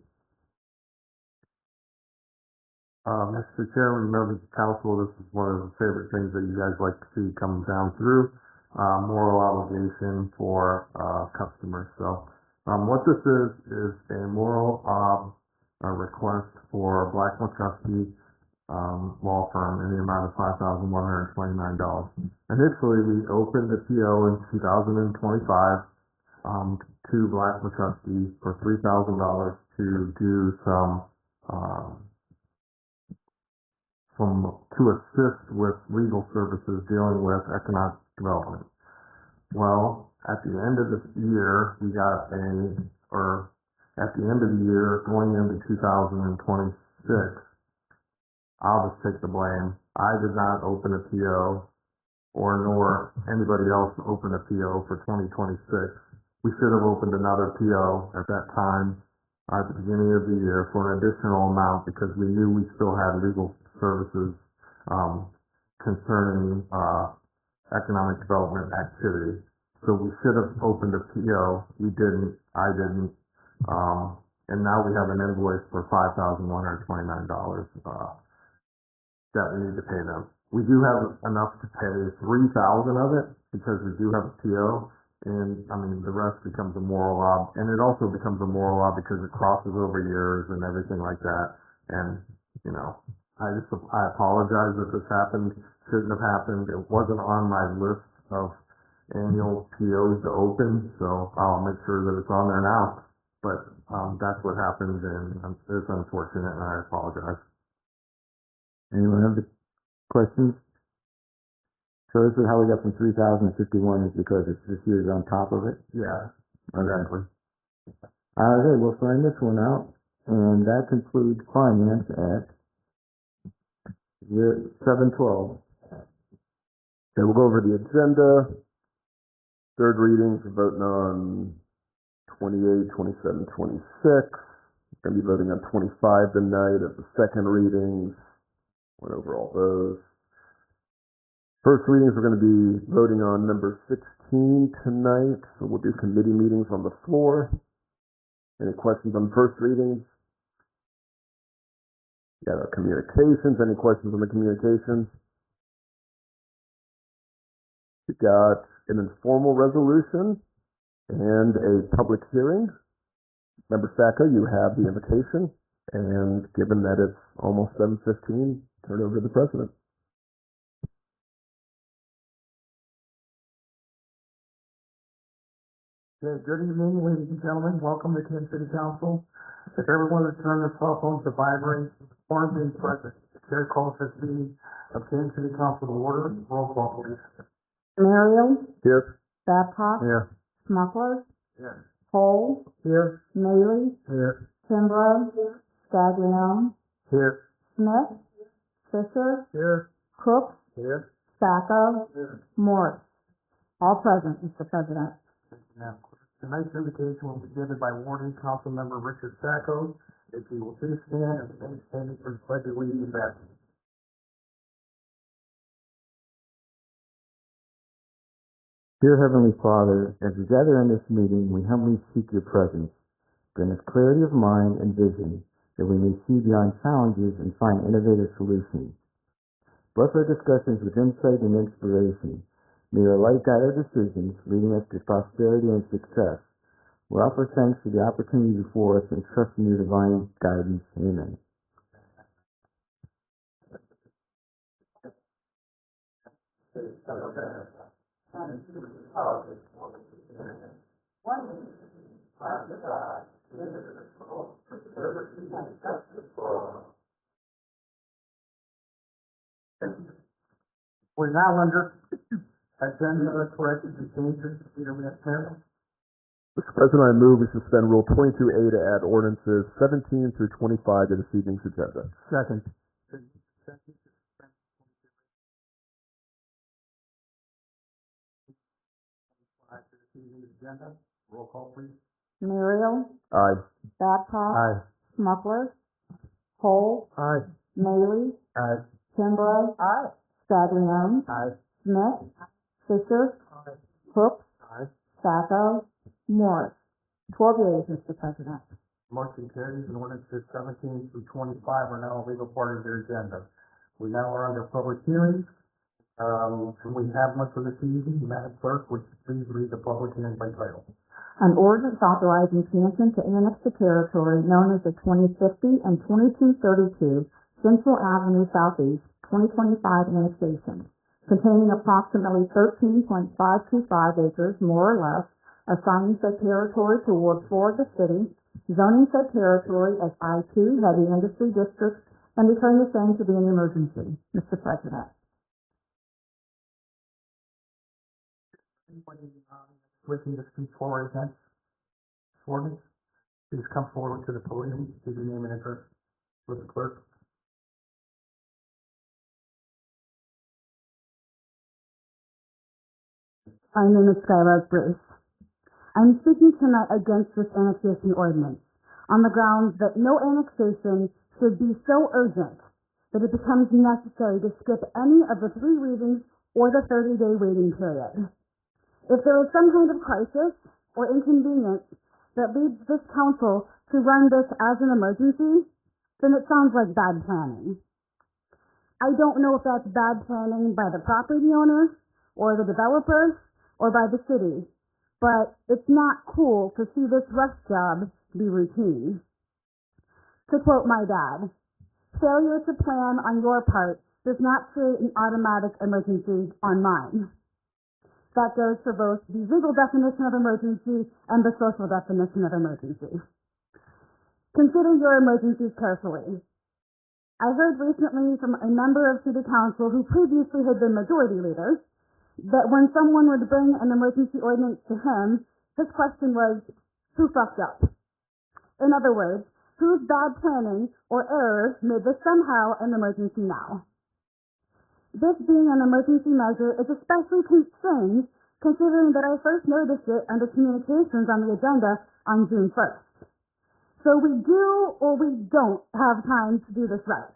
Mr. Chairman, members of council, this is one of the favorite things that you guys like to see come down through, moral obligation for customers. So what this is a moral request for Black McCustody law firm in the amount of $5,129. Initially, we opened the PO in 2025 to Black McCustody for $3,000 to do to assist with legal services dealing with economic development. Well, at the end of this year, we got at the end of the year, going into 2026, I'll just take the blame. I did not open a PO, nor anybody else open a PO for 2026. We should have opened another PO at that time, at the beginning of the year, for an additional amount because we knew we still had legal services concerning economic development activity. So we should have opened a PO. We didn't. I didn't. And now we have an invoice for $5,129 that we need to pay them. We do have enough to pay $3,000 of it because we do have a PO. And I mean, the rest becomes a moral ob, and it also becomes a moral ob because it crosses over years and everything like that. And you know, I apologize that this happened. Shouldn't have happened. It wasn't on my list of annual POs to open, so I'll make sure that it's on there now. But that's what happened, and it's unfortunate, and I apologize. Anyone have the questions? So this is how we got from 3,051 is because it's this year's on top of it? Yeah, exactly. Okay, we'll find this one out, and that concludes finance at 7:12. Okay, we'll go over the agenda. Third readings, we're voting on 28, 27, 26. We're going to be voting on 25 tonight as the second readings. Went over all those. First readings, we're going to be voting on number 16 tonight. So we'll do committee meetings on the floor. Any questions on first readings? Yeah, communications. Any questions on the communications? We got an informal resolution and a public hearing. Member Sacco, you have the invitation, and given that it's almost 7:15, turn it over to the president. Okay, good evening, ladies and gentlemen. Welcome to Canton City Council. If everyone would turn their cell phones to vibrate, form being present. The chair calls this meeting of Canton City Council to order. Roll call, please. Muriel, Here. Babcock, Here. Smuckler, Yes. Cole, Here. Maley, Here. Kimbrough, Staglione, Here. Smith, Fisher, Here. Cook, Here. Sacco, Morris. All present, Mr. President. Now, tonight's invitation will be given by Warden Council Member Richard Sacco. If you will please stand and remain standing for the pledge of allegiance. Dear Heavenly Father, as we gather in this meeting, we humbly seek your presence. Grant us clarity of mind and vision, that we may see beyond challenges and find innovative solutions. Bless our discussions with insight and inspiration. May your light guide our decisions, leading us to prosperity and success. We offer thanks for the opportunity before us and trust in your divine guidance. Amen. We're now under agenda corrections and changes. Peter, we have Chairman. Mr. President, I move we suspend Rule 22A to add ordinances 17 through 25 to this evening's agenda. Second. Agenda. Roll call, please. Muriel, Aye. Babcock, Aye. Smuckler, Cole, Aye. Maley, Aye. Kimbrough, Staglione, Aye. Smith, Fisher, Cook, Aye. Sacco, Morris. 12 yeas, Mr. President. Motion carries and ordinances 17 through 25 are now a legal part of their agenda. We now are under public hearings. We have much for this evening. Madam Clerk, would you please read the public hearing by title? An ordinance authorizing Canton to annex the territory known as the 2050 and 2232 Central Avenue Southeast 2025 annexation, containing approximately 13.525 acres, more or less, assigning said territory to Ward 4 of the city, zoning said territory as I-2 Heavy Industry District, and declaring the same to be an emergency. Mr. President. Anybody wishing to speak for or against this ordinance, please come forward to the podium, give your name and address with the clerk. My name is Skylar Bruce. I'm speaking tonight against this annexation ordinance on the grounds that no annexation should be so urgent that it becomes necessary to skip any of the 3 readings or the 30-day waiting period. If there is some kind of crisis or inconvenience that leads this council to run this as an emergency, then it sounds like bad planning. I don't know if that's bad planning by the property owner or the developer or by the city, but it's not cool to see this rush job be routine. To quote my dad, failure to plan on your part does not create an automatic emergency on mine. That goes for both the legal definition of emergency and the social definition of emergency. Consider your emergencies carefully. I heard recently from a member of City Council who previously had been majority leader that when someone would bring an emergency ordinance to him, his question was, who fucked up? In other words, whose bad planning or error made this somehow an emergency now? This being an emergency measure is especially strange considering that I first noticed it under communications on the agenda on June 1st. So we do or we don't have time to do this right.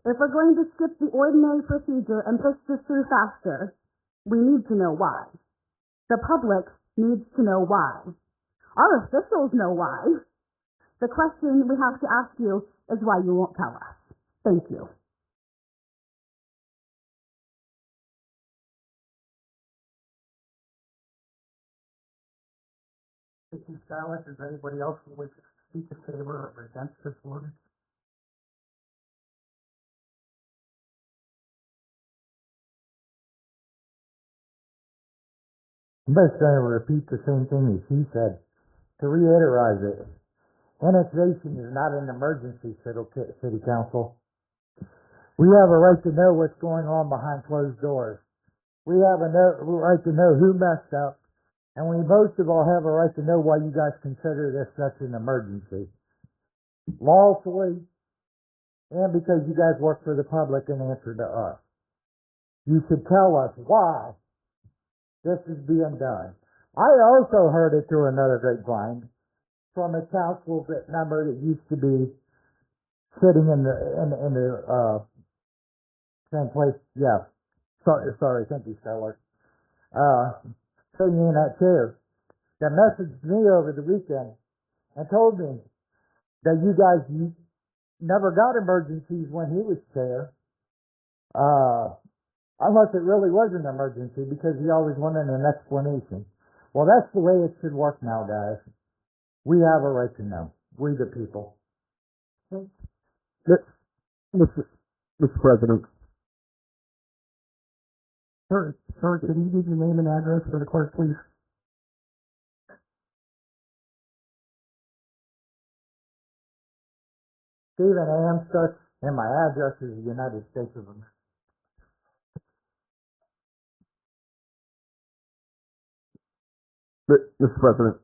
If we're going to skip the ordinary procedure and push this through faster, we need to know why. The public needs to know why. Our officials know why. The question we have to ask you is why you won't tell us. Thank you. Thank you, Silas. Is there anybody else who wishes to speak in favor or against this ordinance? I'm just going to repeat the same thing as he said. To reiterate it, annexation is not an emergency, City Council. We have a right to know what's going on behind closed doors. We have a right to know who messed up, and we most of all have a right to know why you guys consider this such an emergency. Lawfully, and because you guys work for the public and answer to us. You should tell us why this is being done. I also heard it through another grapevine from a council member that used to be sitting in the same place. Yeah. Sorry, thank you, Stellar. Sitting in that chair that messaged me over the weekend and told me that you guys never got emergencies when he was chair. Unless it really was an emergency, because he always wanted an explanation. Well, that's the way it should work now, guys. We have a right to know. We the people. Mr. President. Sir, can you give your name and address for the clerk, please? Stephen Amstutz, and my address is the United States of America. Mr. President,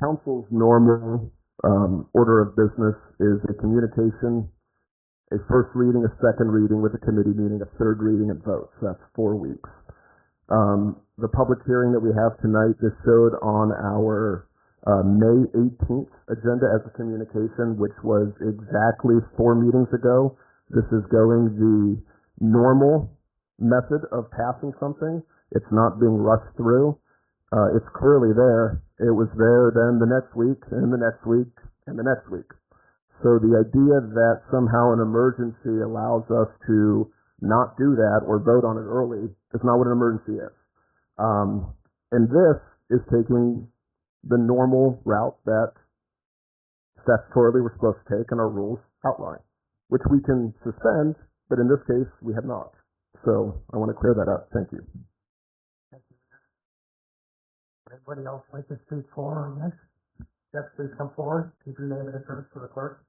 Council's normal order of business is a communication, a first reading, a second reading with a committee meeting, a third reading, and votes. That's 4 weeks. The public hearing that we have tonight is showed on our May 18th agenda as a communication, which was exactly 4 meetings ago. This is going the normal method of passing something. It's not being rushed through. It's clearly there. It was there then the next week, and the next week, and the next week. So the idea that somehow an emergency allows us to not do that or vote on it early is not what an emergency is. And this is taking the normal route that statutorily we're supposed to take and our rules outline, which we can suspend, but in this case, we have not. So I want to clear that up. Thank you. Anybody else like to speak for or against? Yes, please come forward. Keep your name and address for the clerk.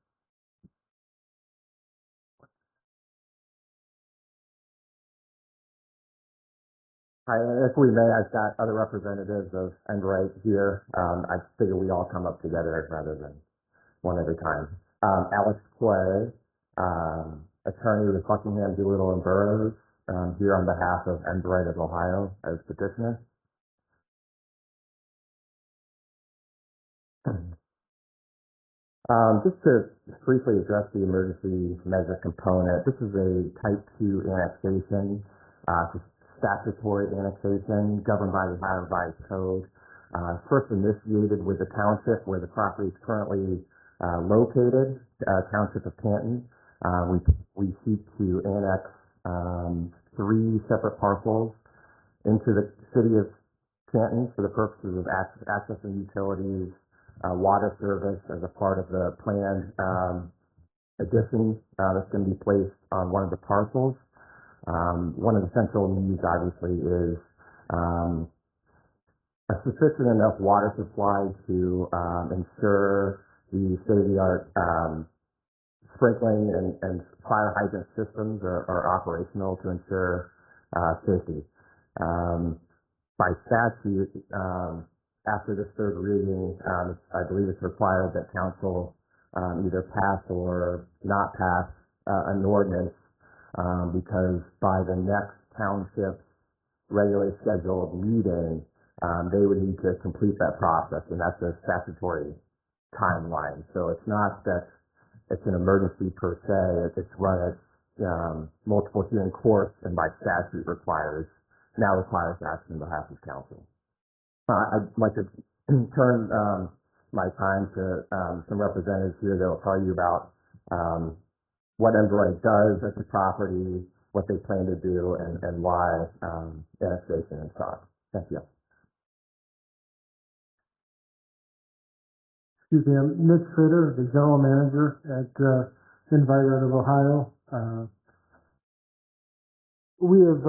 Hi, if we may, I've got other representatives of Enbright here. I figure we all come up together rather than one at a time. Alex Clay, attorney with Buckingham, Doolittle, and Burroughs, here on behalf of Enbright of Ohio as petitioner. Just to briefly address the emergency measure component, this is a type 2 annexation, statutory annexation governed by the Ohio Revised Code. First initiated with the township where the property is currently located, township of Canton. We seek to annex 3 separate parcels into the city of Canton for the purposes of accessing utilities, water service as a part of the planned addition that's going to be placed on one of the parcels. One of the central needs, obviously, is a sufficient enough water supply to ensure the state-of-the-art sprinkling and fire hydrant systems are operational to ensure safety. By statute, after this third reading, I believe it's required that council either pass or not pass an ordinance, because by the next township regularly scheduled meeting, they would need to complete that process, and that's a statutory timeline. So it's not that it's an emergency per se, it's when it's multiple hearing courts and by statute requires action on behalf of council. I'd like to turn my time to some representatives here that will tell you about what Enverite does at the property, what they plan to do, and why annexation is sought. Thank you. Excuse me, I'm Mitch Fritter, the General Manager at Envirate of Ohio. We have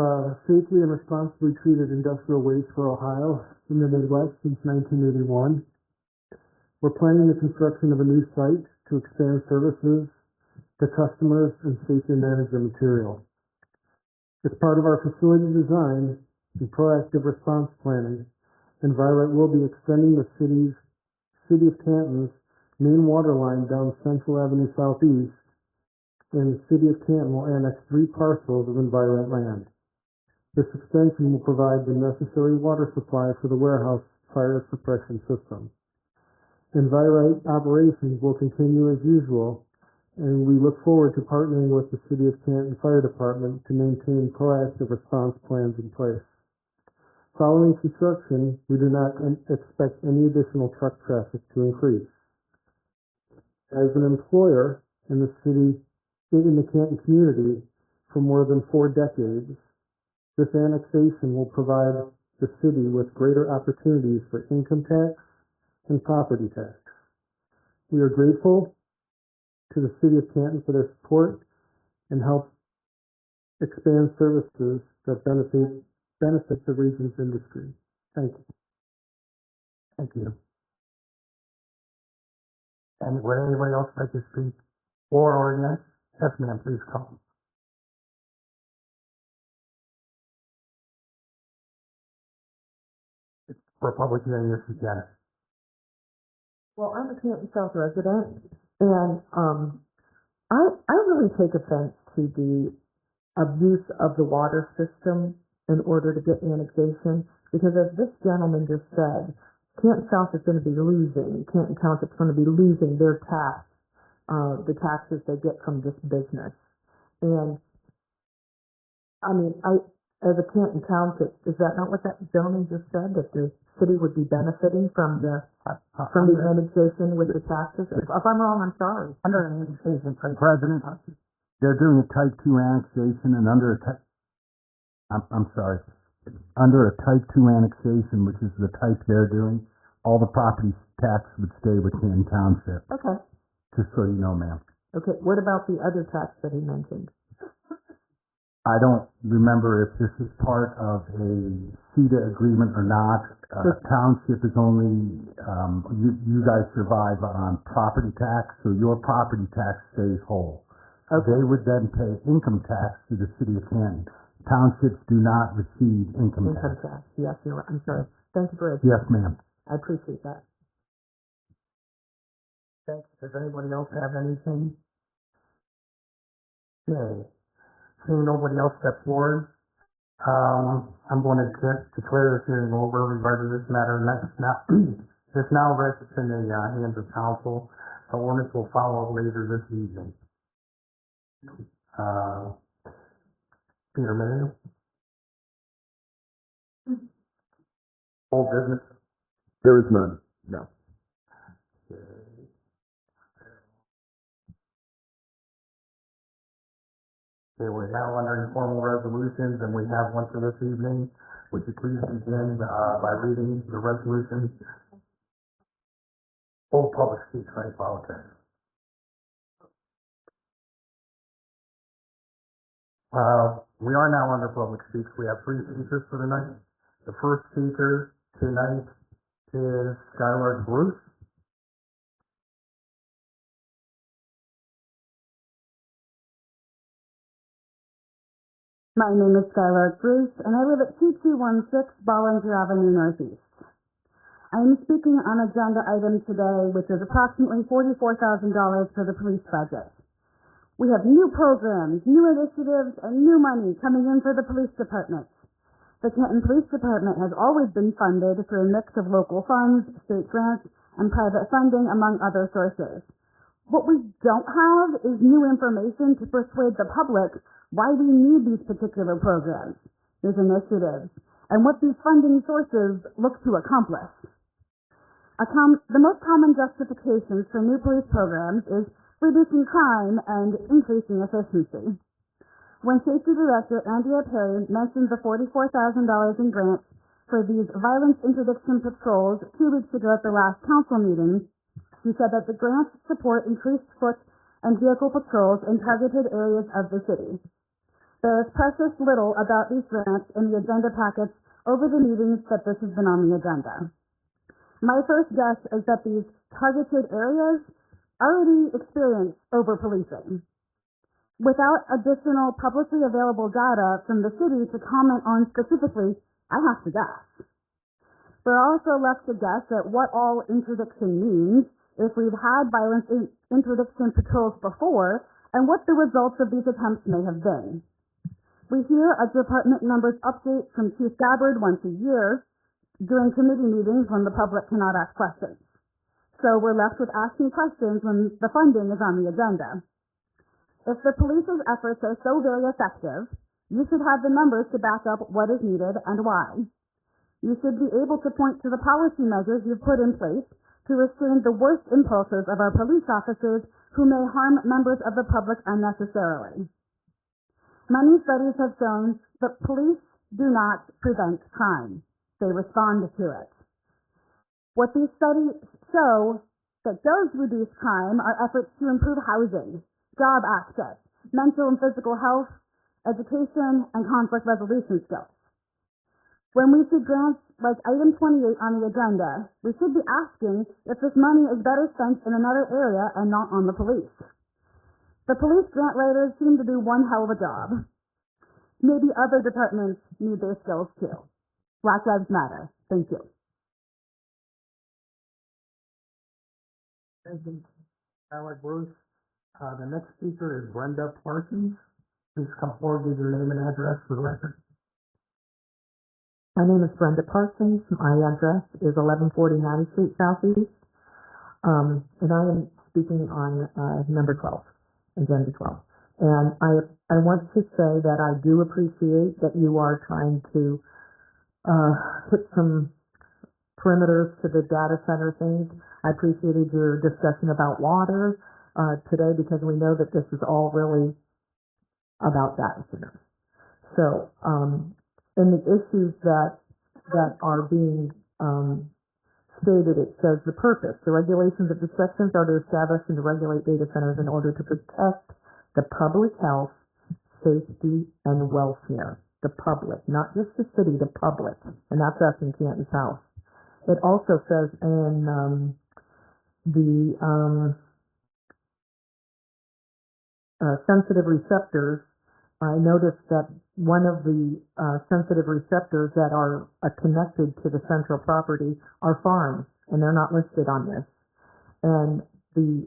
safely and responsibly treated industrial waste for Ohio in the Midwest since 1981. We're planning the construction of a new site to expand services to customers and safely manage their material. As part of our facility design and proactive response planning, Envirate will be extending the City of Canton's main water line down Central Avenue Southeast, and the City of Canton will annex 3 parcels of Envirate land. This extension will provide the necessary water supply for the warehouse fire suppression system. Envirate operations will continue as usual, and we look forward to partnering with the City of Canton Fire Department to maintain proactive response plans in place. Following construction, we do not expect any additional truck traffic to increase. As an employer in the Canton community for more than 4 decades, this annexation will provide the city with greater opportunities for income tax and property tax. We are grateful to the City of Canton for their support and help expand services that benefit the region's industry. Thank you. Thank you. And would anybody else like to speak for or against? Yes, ma'am, please call. For a public hearing, this is Janet. Well, I'm a Canton South resident, and I really take offense to the abuse of the water system in order to get annexation, because as this gentleman just said, Canton South is going to be losing, Canton Township is going to be losing their tax, the taxes they get from this business. And I mean, as a Canton Township, is that not what that gentleman just said, that the city would be benefiting from the annexation with the taxes? If I'm wrong, I'm sorry. Under an annexation, President, they're doing a Type 2 annexation, and under a Type 2 annexation, which is the type they're doing, all the property tax would stay with Canton Township. Okay. Just so you know, ma'am. Okay, what about the other tax that he mentioned? I don't remember if this is part of a CETA agreement or not. Township is only, you guys survive on property tax, so your property tax stays whole. Okay. They would then pay income tax to the City of Canton. Townships do not receive income tax. Yes, you're right. I'm sorry. Thank you for it. Yes, ma'am. I appreciate that. Thanks. Does anybody else have anything? Okay. Seeing nobody else step forward, I'm going to declare this hearing over regarding this matter. This now rests in the hands of council. The ordinance will follow later this evening. Peter Mayo. Old business? There is none. No. Okay, we're now under informal resolutions, and we have one for this evening. Would you please begin by reading the resolution? Old public speech, I apologize. We are now under public speech. We have 3 speakers for the night. The first speaker tonight is Skylar Bruce. My name is Skylar Bruce, and I live at 2216 Bollinger Avenue Northeast. I am speaking on agenda item today, which is approximately $44,000 for the police budget. We have new programs, new initiatives, and new money coming in for the police department. The Canton Police Department has always been funded through a mix of local funds, state grants, and private funding, among other sources. What we don't have is new information to persuade the public why we need these particular programs, these initiatives, and what these funding sources look to accomplish. The most common justifications for new police programs is reducing crime and increasing efficiency. When Safety Director Andrea Perry mentioned the $44,000 in grants for these violence interdiction patrols 2 weeks ago at the last council meeting, she said that the grants support increased foot and vehicle patrols in targeted areas of the city. There is precious little about these grants in the agenda packets over the meetings that this has been on the agenda. My first guess is that these targeted areas already experience over-policing. Without additional publicly available data from the city to comment on specifically, I have to guess. We're also left to guess at what all interdiction means if we've had violence interdiction patrols before and what the results of these attempts may have been. We hear a department numbers update from Chief Gabbard once a year during committee meetings when the public cannot ask questions. So we're left with asking questions when the funding is on the agenda. If the police's efforts are so very effective, you should have the numbers to back up what is needed and why. You should be able to point to the policy measures you've put in place to restrain the worst impulses of our police officers who may harm members of the public unnecessarily. Many studies have shown that police do not prevent crime. They respond to it. What these studies show that does reduce crime are efforts to improve housing, job access, mental and physical health, education, and conflict resolution skills. When we see grants like item 28 on the agenda, we should be asking if this money is better spent in another area and not on the police. The police grant writers seem to do one hell of a job. Maybe other departments need their skills too. Black Lives Matter. Thank you. Thank you, Alex Bruce. The next speaker is Brenda Parsons. Please come forward with your name and address for the record. My name is Brenda Parsons. My address is 1140 Natty Street Southeast. And I am speaking on number 12, agenda 12. And I want to say that I do appreciate that you are trying to put some perimeters to the data center things. I appreciated your discussion about water today because we know that this is all really about data centers. So, in the issues that are being stated, it says the purpose. The regulations of the sections are to establish and to regulate data centers in order to protect the public health, safety, and welfare. The public, not just the city, the public. And that's us in Canton South. It also says in the sensitive receptors, I noticed that one of the sensitive receptors that are connected to the central property are farms, and they're not listed on this. And the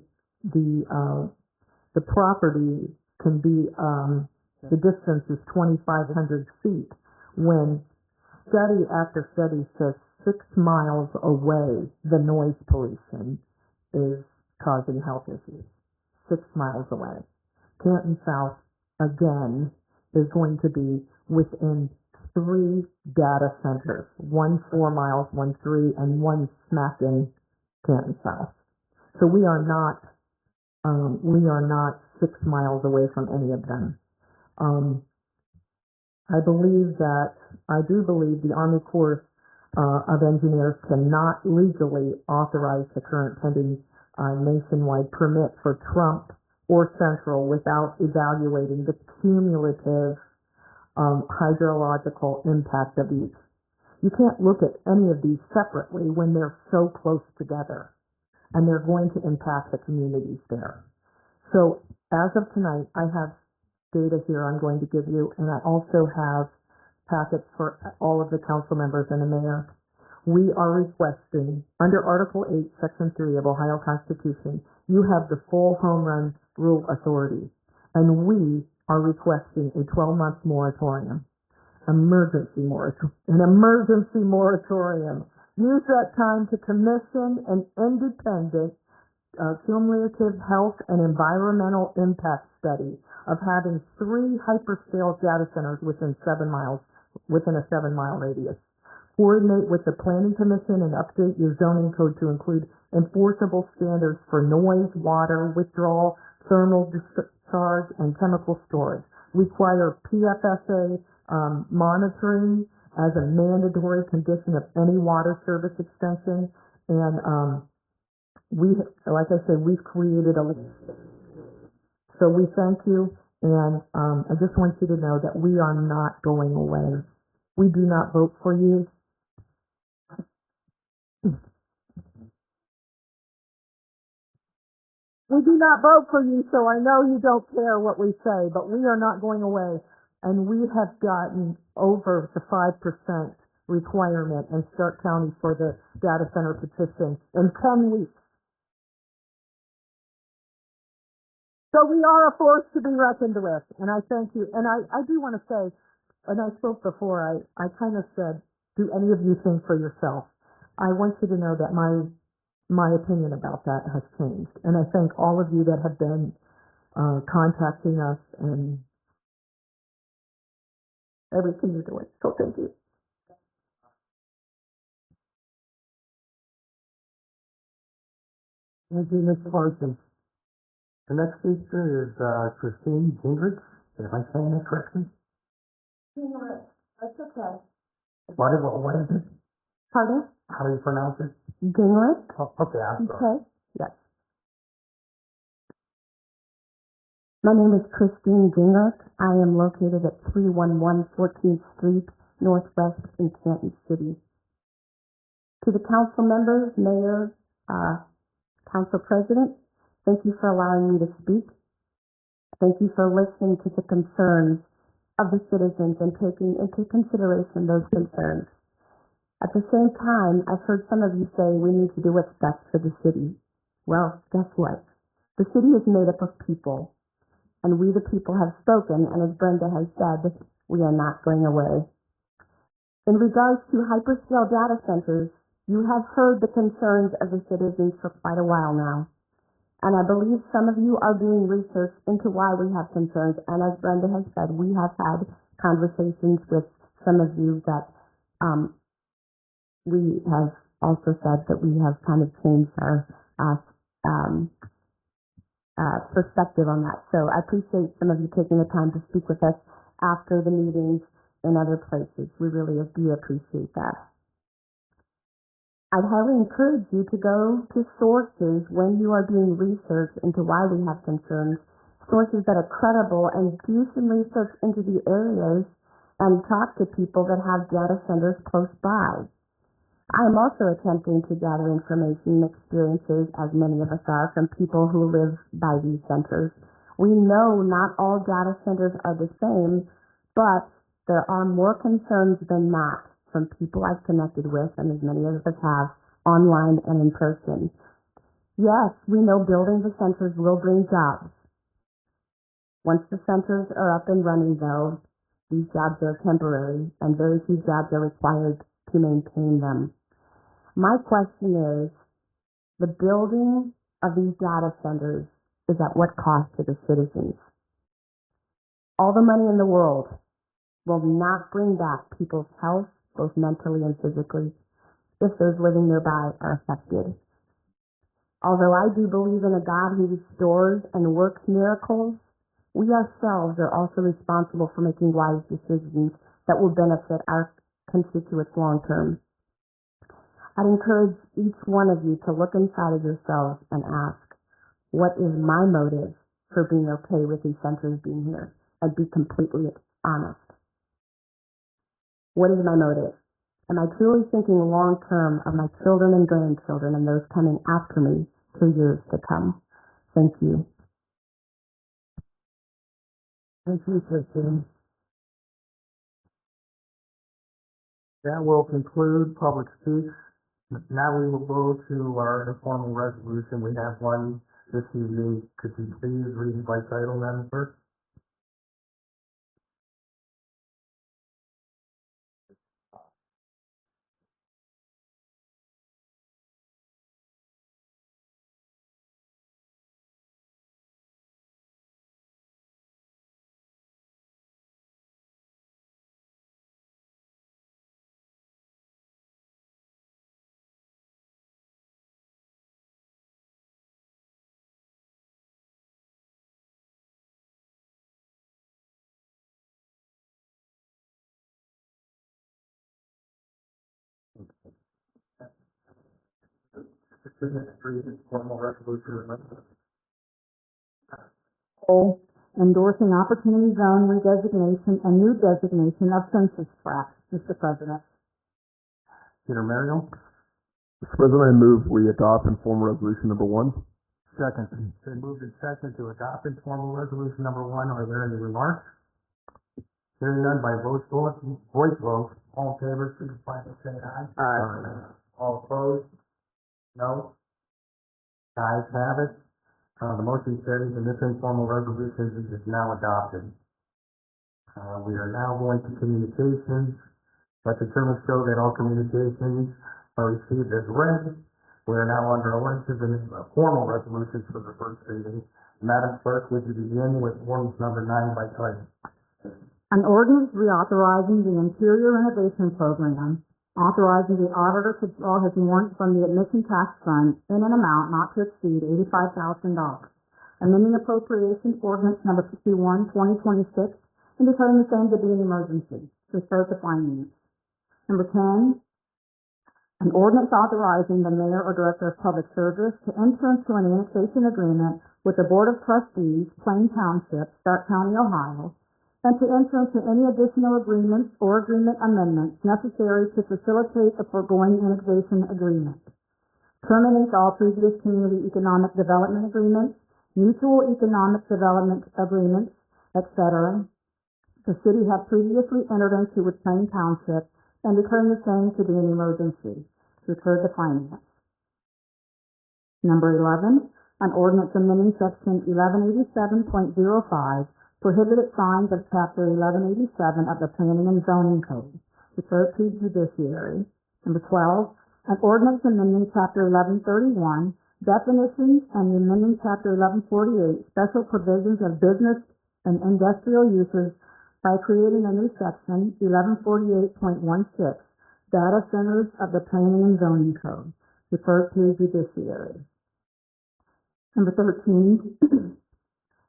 property can be, the distance is 2,500 feet, when study after study says 6 miles away, the noise pollution is causing health issues. 6 miles away. Canton South, again, is going to be within 3 data centers, one 4 miles, one 3, and one smack in Canton South. So we are not 6 miles away from any of them. I do believe the Army Corps of Engineers cannot legally authorize the current pending nationwide permit for Trump or Central without evaluating the cumulative hydrological impact of each. You can't look at any of these separately when they're so close together, and they're going to impact the communities there. So as of tonight, I have data here I'm going to give you, and I also have packets for all of the council members and the mayor. We are requesting, under Article 8, Section 3 of Ohio Constitution, you have the full home run rule authority, and we are requesting a 12-month moratorium. An emergency moratorium. Use that time to commission an independent cumulative health and environmental impact study of having 3 hyperscale data centers within a 7-mile radius. Coordinate with the Planning Commission and update your zoning code to include enforceable standards for noise, water, withdrawal, thermal discharge, and chemical storage. Require PFSA monitoring as a mandatory condition of any water service extension. And like I said, we've created a list. So we thank you, and I just want you to know that we are not going away. We do not vote for you. We do not vote for you, so I know you don't care what we say, but we are not going away. And we have gotten over the 5% requirement in Stark County for the data center petition in 10 weeks. So we are a force to be reckoned with, and I thank you. And I do want to say, and I spoke before, I kind of said, do any of you think for yourself? I want you to know that my opinion about that has changed. And I thank all of you that have been contacting us and everything you're doing. So thank you. Thank you, Ms. Parsons. The next speaker is Christine Gingrich. Am I saying that correctly? Gingrich. That's okay. What is it? Pardon? How do you pronounce it? Gingrich. Oh, okay, I'm sorry. Okay. Yes. My name is Christine Gingrich. I am located at 311 14th Street, Northwest in Canton City. To the council members, mayor, council president, thank you for allowing me to speak. Thank you for listening to the concerns of the citizens and taking into consideration those concerns. At the same time, I've heard some of you say we need to do what's best for the city. Well, guess what? The city is made up of people, and we the people have spoken, and as Brenda has said, we are not going away. In regards to hyperscale data centers, you have heard the concerns of the citizens for quite a while now. And I believe some of you are doing research into why we have concerns. And as Brenda has said, we have had conversations with some of you that we have also said that we have kind of changed our perspective on that. So I appreciate some of you taking the time to speak with us after the meetings in other places. We really do appreciate that. I'd highly encourage you to go to sources when you are doing research into why we have concerns, sources that are credible, and do some research into the areas and talk to people that have data centers close by. I am also attempting to gather information and experiences, as many of us are, from people who live by these centers. We know not all data centers are the same, but there are more concerns than not from people I've connected with, and as many of us have, online and in person. Yes, we know building the centers will bring jobs. Once the centers are up and running, though, these jobs are temporary, and very few jobs are required to maintain them. My question is, the building of these data centers is at what cost to the citizens? All the money in the world will not bring back people's health, both mentally and physically, if those living nearby are affected. Although I do believe in a God who restores and works miracles, we ourselves are also responsible for making wise decisions that will benefit our constituents long term. I'd encourage each one of you to look inside of yourselves and ask, what is my motive for being okay with these centers being here? And be completely honest. What is my motive? Am I truly thinking long term of my children and grandchildren and those coming after me for years to come? Thank you. Thank you, Christine. That will conclude public speech. Now we will go to our informal resolution. We have one this evening. Could you please read by title, Madam Clerk? Formal resolution. Endorsing Opportunity Zone redesignation and new designation of census tract. Mr. President. Peter Merrill. Mr. President, I move we adopt informal resolution number 1. Second. Been moved and second to adopt informal resolution number 1. Are there any remarks? Hearing none by voice vote. All in favor, signify by saying aye. Aye. All opposed? No. The ayes have it. The motion carries, and this informal resolution is now adopted. We are now going to communications. Let the chairman show that all communications are received as read. We are now under ordinances and formal resolutions for the first reading. Madam Clerk, would you begin with ordinance number 9 by title? An ordinance reauthorizing the Interior Innovation Program, authorizing the auditor to draw his warrant from the admission tax fund in an amount not to exceed $85,000. Amending appropriation ordinance number 51, 2026, and declaring the same to be an emergency. Refer to finance. Number 10, an ordinance authorizing the mayor or director of public service to enter into an annexation agreement with the Board of Trustees, Plain Township, Stark County, Ohio, and to enter into any additional agreements or agreement amendments necessary to facilitate the foregoing annexation agreement. Terminates all previous community economic development agreements, mutual economic development agreements, etc. the city had previously entered into with Plain Township and declaring the same to be an emergency. Refer to finance. Number 11, an ordinance amending section 1187.05 prohibited signs of Chapter 1187 of the Planning and Zoning Code. Refer to Judiciary. Number 12, an ordinance amending Chapter 1131, definitions, and amending Chapter 1148, special provisions of business and industrial uses by creating a new section, 1148.16, data centers of the Planning and Zoning Code. Refer to Judiciary. Number 13,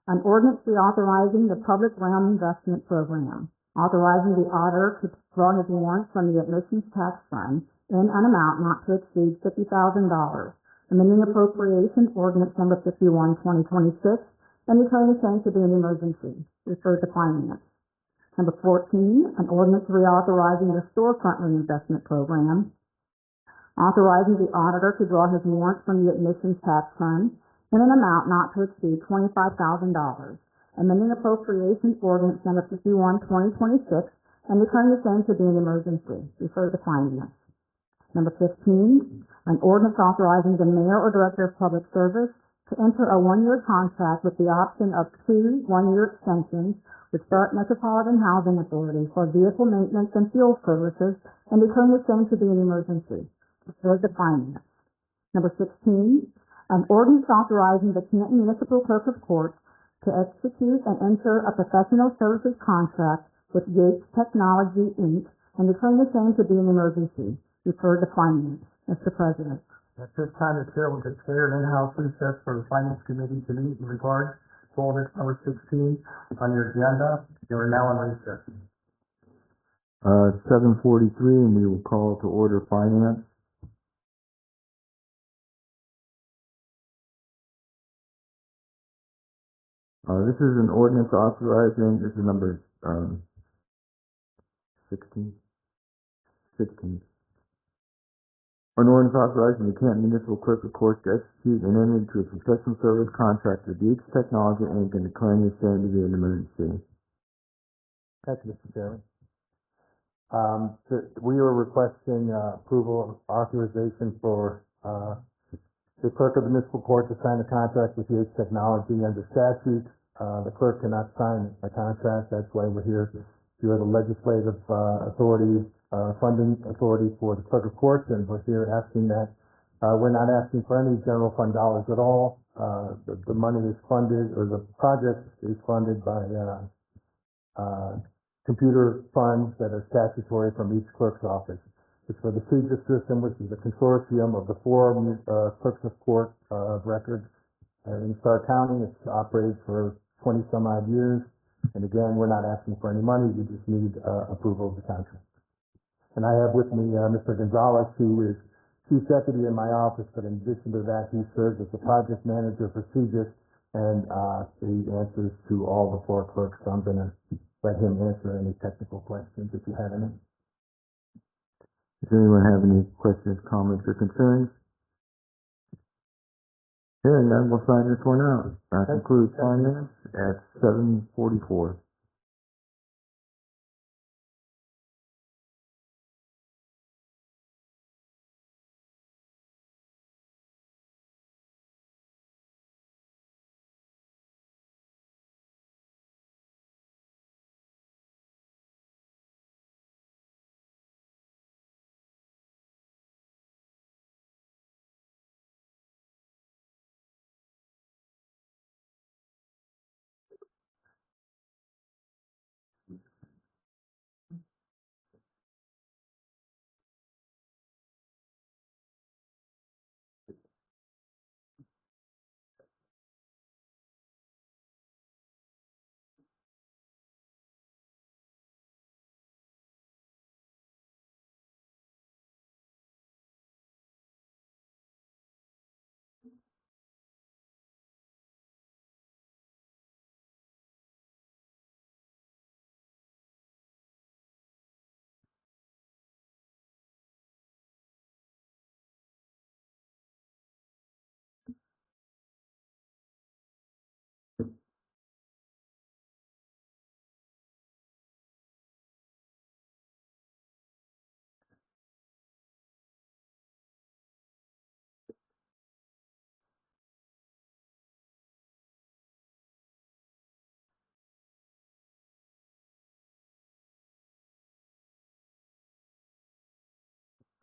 an ordinance reauthorizing the Public Realm Investment Program, authorizing the auditor to draw his warrant from the admissions tax fund in an amount not to exceed $50,000, amending appropriation ordinance number 51, 2026, and declaring the same to be an emergency. Refer to finance. Number 14, an ordinance reauthorizing the Storefront Reinvestment Program, authorizing the auditor to draw his warrant from the admissions tax fund in an amount not to exceed $25,000, amending appropriation ordinance number 51, 2026, and declaring the same to be an emergency. Refer to finance. Number 15, an ordinance authorizing the mayor or director of public service to enter a 1-year contract with the option of 2 1-year extensions with Stark Metropolitan Housing Authority for vehicle maintenance and fuel services, and declaring the same to be an emergency. Refer to finance. Number 16, an ordinance authorizing the Canton Municipal Clerk of Court to execute and enter a professional services contract with Yates Technology, Inc., and declaring the same to be an emergency. Refer to finance. Mr. President. At this time, the chair will declare an in-house recess for the Finance Committee to meet in regard to ordinance number 16 on your agenda. You are now on recess. 7:43, and we will call to order finance. This is an ordinance authorizing, this is number 16. An ordinance authorizing the Canton Municipal Clerk of Court to execute and enter into a professional service contract with Yates Technology, Inc., and declaring the same to be an emergency. Thank you, Mr. Chairman. We are requesting approval of authorization for the clerk of the municipal court to sign a contract with EH Technology. Under statute, the clerk cannot sign a contract. That's why we're here. You are the legislative authority, funding authority for the clerk of courts, and we're here asking that. We're not asking for any general fund dollars at all. The money is funded, or the project is funded by computer funds that are statutory from each clerk's office. It's for the CJIS system, which is a consortium of the four clerks of court of record in Stark County. It's operated for 20 some odd years. And again, we're not asking for any money. We just need approval of the contract. And I have with me Mr. Gonzalez, who is chief deputy in my office, but in addition to that, he serves as the project manager for CJIS, and he answers to all the four clerks. So I'm going to let him answer any technical questions if you have any. Does anyone have any questions, comments, or concerns? Hearing none, we'll sign this one out. That concludes finance at 7:44.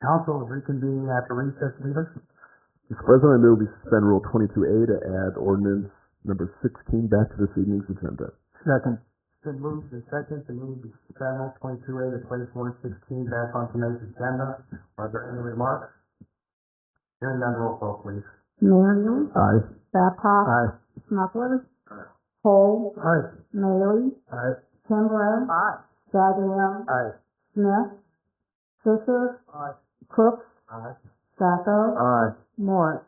Council is reconvening after recess, leaders. Mr. President, I move we suspend Rule 22A to add ordinance number 16 back to this evening's agenda. Second. It's been moved and second to move the Rule 22A to place 116 back on tonight's agenda. Are there any remarks? Hearing none, roll call, please. Marion, Aye. Babcock, Aye. Smucker, Cole, Aye. Maley, Aye. Kimbrough, Gabrielle, Aye. Smith, Fisher, Aye. Cook, Aye. Sacco, Aye. Morris.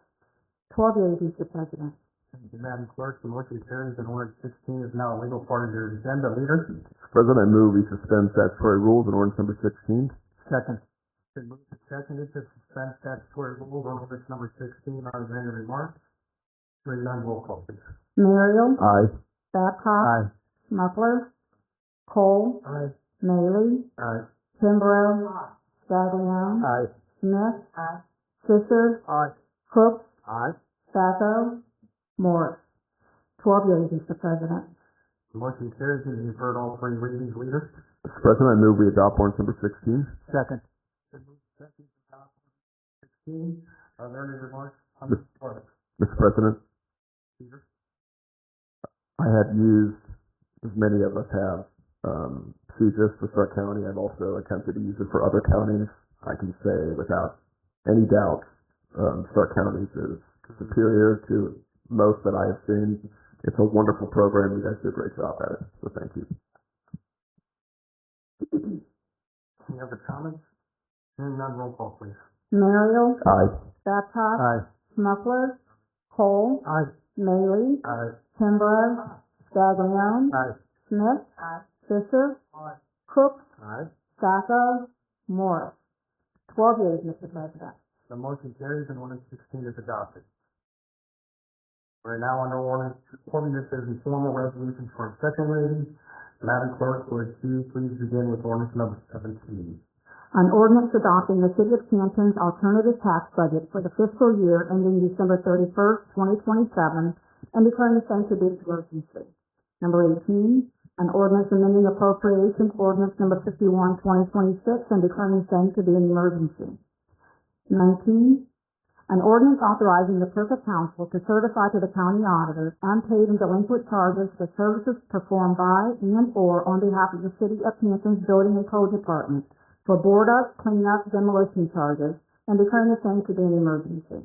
12 yeas, Mr. President. Thank you, Madam Clerk. The motion carries and ordinance 16 is now a legal part of your agenda. Leader. Mr. President, I move we suspend statutory rules on ordinance number 16. Second. Been moved and seconded to suspend statutory rules on ordinance number 16. Are there any remarks? Hearing none, roll call, please. Marion, Aye. Babcock, Aye. Smucker, Cole, Aye. Maley, Aye. Kimbrough, Gabrielle, Aye. Smith, Fisher, Aye. Cook, Aye. Sacco, Morris. 12 yeas, Mr. President. The motion carries and you've heard all three readings, Leader. Mr. President, I move we adopt ordinance number 16. Second. Been moved and seconded to adopt ordinance 16. Are there any remarks on this part? Mr. President, Leader. I have used, as many of us have, CJIS for Stark County. I've also attempted to use it for other counties. I can say without any doubt, Stark County is superior to most that I have seen. It's a wonderful program. You guys do a great job at it. So thank you. Any other comments? Hearing none, roll call, please. Mariel, Aye. Babcock, Aye. Smucker, Cole, Aye. Maley, Aye. Kimbrough, Gaglione, Aye. Smith, Fisher, Cook, Aye. Sacco, Morris. 12 yeas, Mr. President. The motion carries and ordinance 16 is adopted. We're now under ordinances and formal resolutions for a second reading. Madam Clerk, would you please begin with ordinance number 17? An ordinance adopting the City of Canton's alternative tax budget for the fiscal year ending December 31st, 2027, and declaring the same to be an emergency. Number 18, an ordinance amending appropriation ordinance number 51, 2026, and declaring the same to be an emergency. 19, an ordinance authorizing the clerk of council to certify to the county auditor unpaid and delinquent charges for services performed by and/or on behalf of the City of Canton's Building and Code Department for board-up, clean-up, demolition charges, and declaring the same to be an emergency.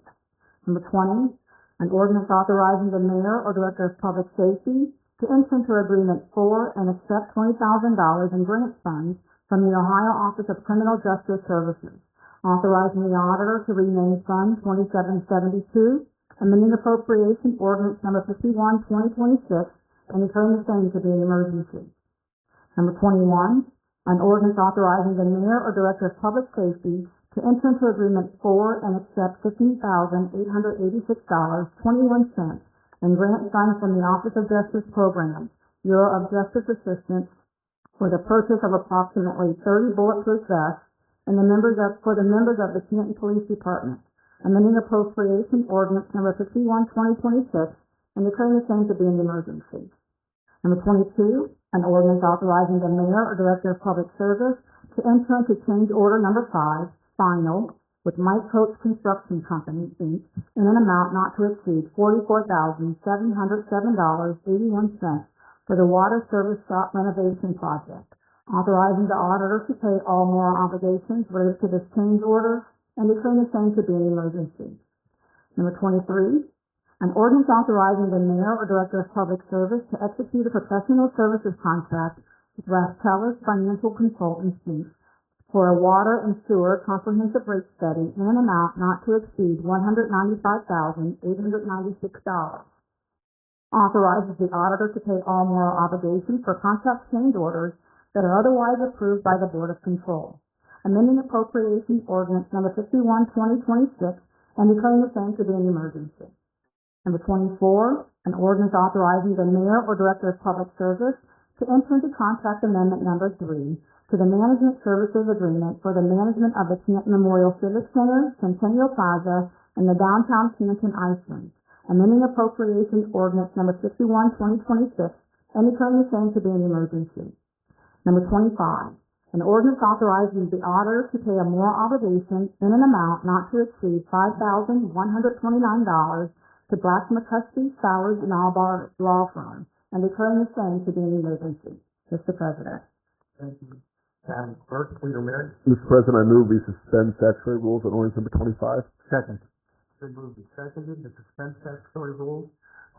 Number 20, an ordinance authorizing the mayor or director of public safety to enter into agreement for and accept $20,000 in grant funds from the Ohio Office of Criminal Justice Services, authorizing the auditor to rename Fund 2772, amending appropriation ordinance number 51, 2026, and declaring the same to be an emergency. Number 21, an ordinance authorizing the mayor or director of public safety to enter into agreement for and accept $15,886.21 in grant funds from the Office of Justice Programs, Bureau of Justice Assistance, for the purchase of approximately 30 bulletproof vests and for the members of the Canton Police Department, amending appropriation ordinance number 51, 2026, and declaring the same to be an emergency. Number 22, an ordinance authorizing the mayor or director of public service to enter into change order number 5, final, with Mike Coates Construction Company, Inc., in an amount not to exceed $44,707.81 for the water service shop renovation project, authorizing the auditor to pay all moral obligations related to this change order and declaring the same to be an emergency. Number 23, an ordinance authorizing the mayor or director of public service to execute a professional services contract with Rastelis Financial Consultants, Inc. for a water and sewer comprehensive rate study in an amount not to exceed $195,896. Authorizes the auditor to pay all moral obligations for contract change orders that are otherwise approved by the Board of Control, amending appropriation ordinance number 51, 2026, and declaring the same to be an emergency. Number 24, an ordinance authorizing the mayor or director of public service to enter into contract amendment number 3 to the management services agreement for the management of the Canton Memorial Civic Center, Centennial Plaza, and the downtown Canton Ice Rink, amending appropriation ordinance number 51, 2026, and declaring the same to be an emergency. Number 25, an ordinance authorizing the auditor to pay a moral obligation in an amount not to exceed $5,129 to Black McCuskey, Sowers, and Albar Law Firm, and declaring the same to be an emergency. Mr. President. Thank you. Madam Clerk, Leader Mary. Mr. President, I move we suspend statutory rules on ordinance number 25. Second. Been moved and seconded to suspend statutory rules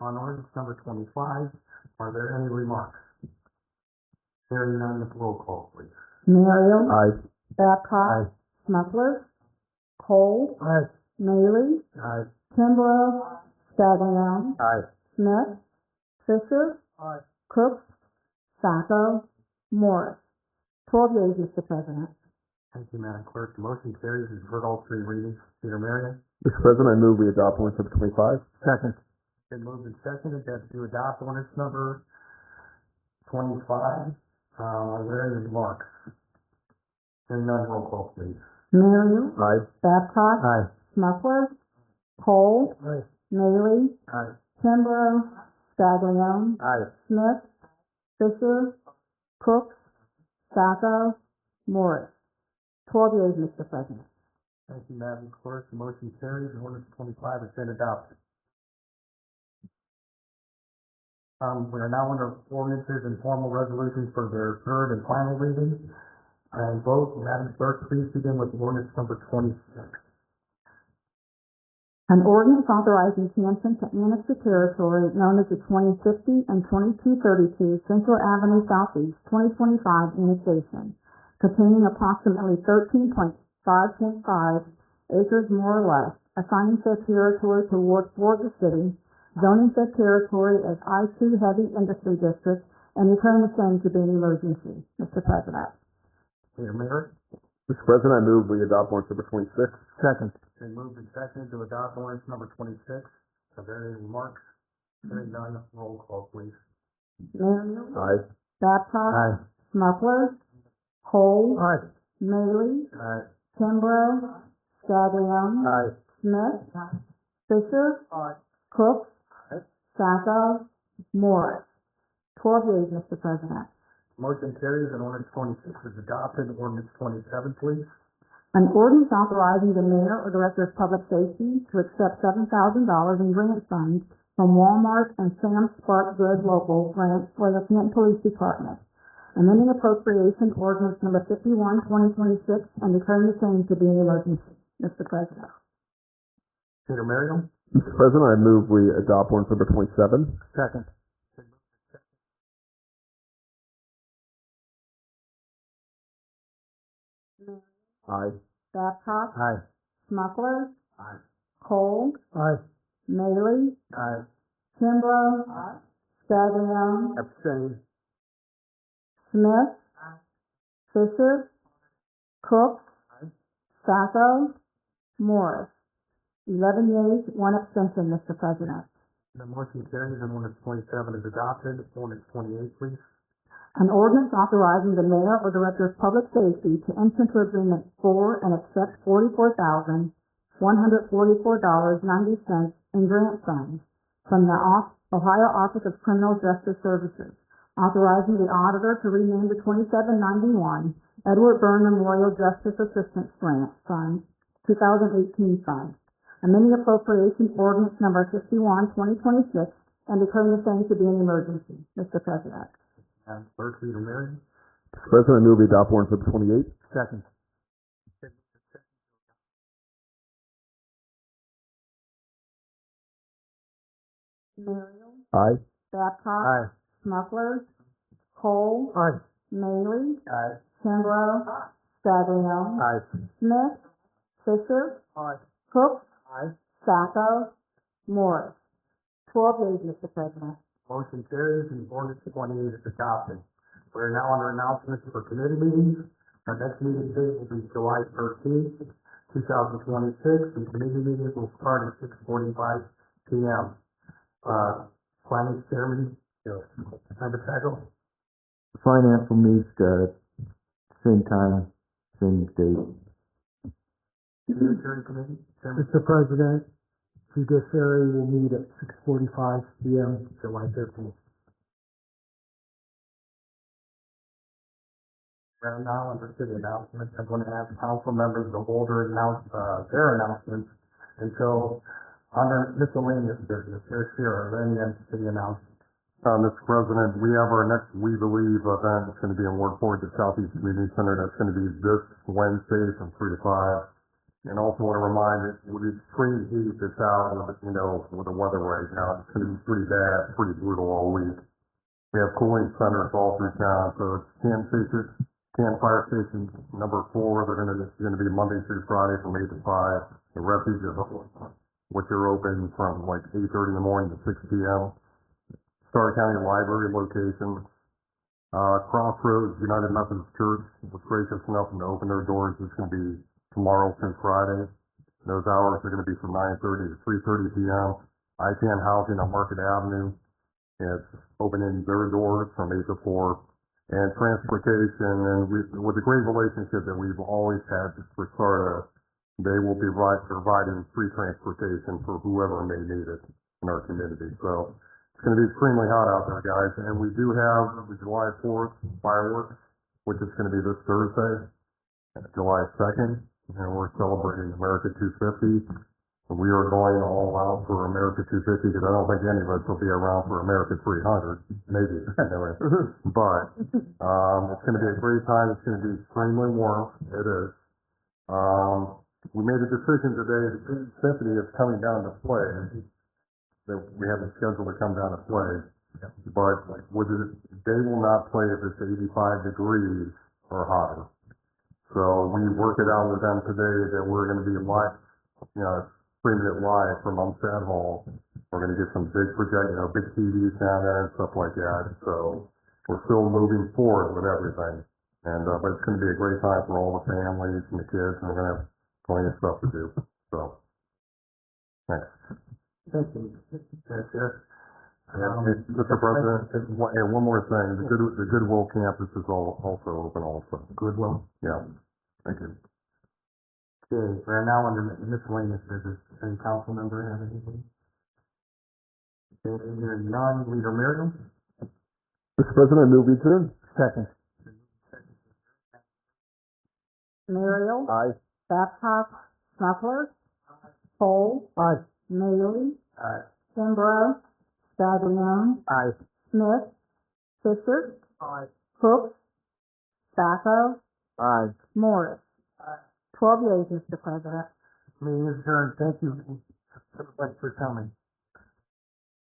on ordinance number 25. Are there any remarks? Hearing none, roll call, please. Merrill. Aye. Babcock. Aye. Smucker. Cole. Aye. Maley. Aye. Kimbrough. Staglione. Aye. Smith. Fisher. Aye. Cook. Sacco. Morris. 12 yeas, Mr. President. Thank you, Madam Clerk. The motion carries. You've heard all 3 readings. Leader Mary. Mr. President, I move we adopt ordinance number 25. Second. Been moved and seconded that you adopt ordinance number 25. Are there any remarks? Hearing none, roll call, please. Merrill. Aye. Babcock. Aye. Smucker. Cole. Aye. Maley. Aye. Kimbrough. Staglione. Aye. Smith. Fisher. Cook. Sacco. Morris. 12 yeas, Mr. President. Thank you, Madam Clerk. The motion carries. Ordinance 25 has been adopted. We are now under ordinances and formal resolutions for their third and final reading. And vote, Madam Clerk, please begin with ordinance number 26. An ordinance authorizing Canton to annex the territory known as the 2050 and 2232 Central Avenue Southeast 2025 annexation, containing approximately 13.5.5 acres more or less, assigning said territory to Ward 4 of the city, zoning said territory as I-2 Heavy Industry District, and declaring the same to be an emergency. Mr. President. Leader Mary. Mr. President, I move we adopt ordinance number 26. Second. Been moved and seconded to adopt ordinance number 26. Are there any remarks? Hearing none, roll call, please. Merrill. Aye. Babcock, Aye. Smuggler, Cole, Aye. Maley, Aye. Kimbrough, Scaglione, Aye. Smith, Fisher, Cook, Sacco, Morris. 12 yeas, Mr. President. Motion carries and ordinance 26 is adopted. Ordinance 27, please. An ordinance authorizing the mayor or director of public safety to accept $7,000 in grant funds from Walmart and Sam's Spark Good Local grants for the Canton Police Department. Amending appropriation ordinance number 51, 2026, and declaring the same to be an emergency. Mr. President. Peter Merrill. Mr. President, I move we adopt ordinance number 27. Second. Aye. Babcock, Aye. Smuggler, Aye. Cole, Aye. Maley, Aye. Kimbrough, Scaglione, Abstain. Smith, Fisher, Cook, Sacco, Morris. 11 yeas, 1 abstention, Mr. President. The motion carries and ordinance 27 is adopted. Ordinance 28, please. An ordinance authorizing the mayor or director of public safety to enter into agreement for and accept $44,144.90 in grant funds from the Ohio Office of Criminal Justice Services, authorizing the auditor to rename the 2791 Edward Byrne Memorial Justice Assistance Grant Fund 2018 fund, amending appropriation ordinance number 51, 2026, and declaring the same to be an emergency. Mr. President. And clerk, Peter Merrill. Mr. President, I move we adopt ordinance number 28. Second. Muriel, Aye. Babcock, Aye. Smuggler, Cole, Aye. Maley, Aye. Kimbrough, Scaglione, Aye. Smith, Fisher, Aye. Cook, Aye. Sacco, Morris. 12 yeas, Mr. President. Motion carries and ordinance 28 is adopted. We are now under announcements for committee meetings. Our next meeting date will be July 13th, 2026, and committee meetings will start at 6:45 p.m. Planning Chairman, Member Tackle. Finance will meet, same time, same date. Judiciary Committee, Chairman. Mr. President, Judiciary will meet at 6:45 p.m. July 13th. We're now under city announcements. I'm going to ask council members to hold their announcements until under miscellaneous business. Here's any city announcements. Mr. President, we have our next We Believe event. It's going to be in Ward 4 at the Southeast Community Center. That's going to be this Wednesday from 3 to 5. And also want to remind you, with the extreme heat that's out, with the weather right now, it's going to be pretty bad, pretty brutal all week. We have cooling centers all through town, so it's Canton Fire Station number 4. They're going to be Monday through Friday from 8 to 5. The refuge is which are open from like 8:30 in the morning to 6 p.m. Starr County Library location. Crossroads United Methodist Church was gracious enough to open their doors. It's going to be tomorrow through Friday. Those hours are going to be from 9:30 to 3:30 p.m. ICANN Housing on Market Avenue. It's opening their doors from 8 to 4. And transportation, and with the great relationship that we've always had for SARTA, they will be providing free transportation for whoever may need it in our community. So it's going to be extremely hot out there, guys. And we do have the July 4th fireworks, which is going to be this Thursday, July 2nd. And we're celebrating America 250. We are going all out for America 250 because I don't think any of us will be around for America 300, maybe. Anyway. But it's going to be a great time. It's going to be extremely warm. It is. We made a decision today that the Symphony is coming down to play. That we have a schedule to come down to play. But they will not play if it's 85 degrees or hotter. So we worked it out with them today that we're going to be live, streaming it live from Umstead Hall. We're going to get some big big TVs down there and stuff like that. So we're still moving forward with everything. And but it's going to be a great time for all the families and the kids, and we're going to have plenty of stuff to do. So thanks. Thank you. Yes, yes. Mr. President, and one more thing, the Goodwill campus is also open also. Goodwill. Yeah, thank you. Okay, we're now under miscellaneous business. Any council member have anything? Okay, hearing none, Leader Miriam? Mr. President, I move we adjourn. Second. Muriel, Aye. Babcock, Snuffler, Cole, Aye. Maley, Aye. Kimbrough, Staglione, Aye. Smith, Fisher, Aye. Cook, Sacco, Aye. Morris. 12 yeas, Mr. President. Meeting is adjourned. Thank you, everybody, for coming.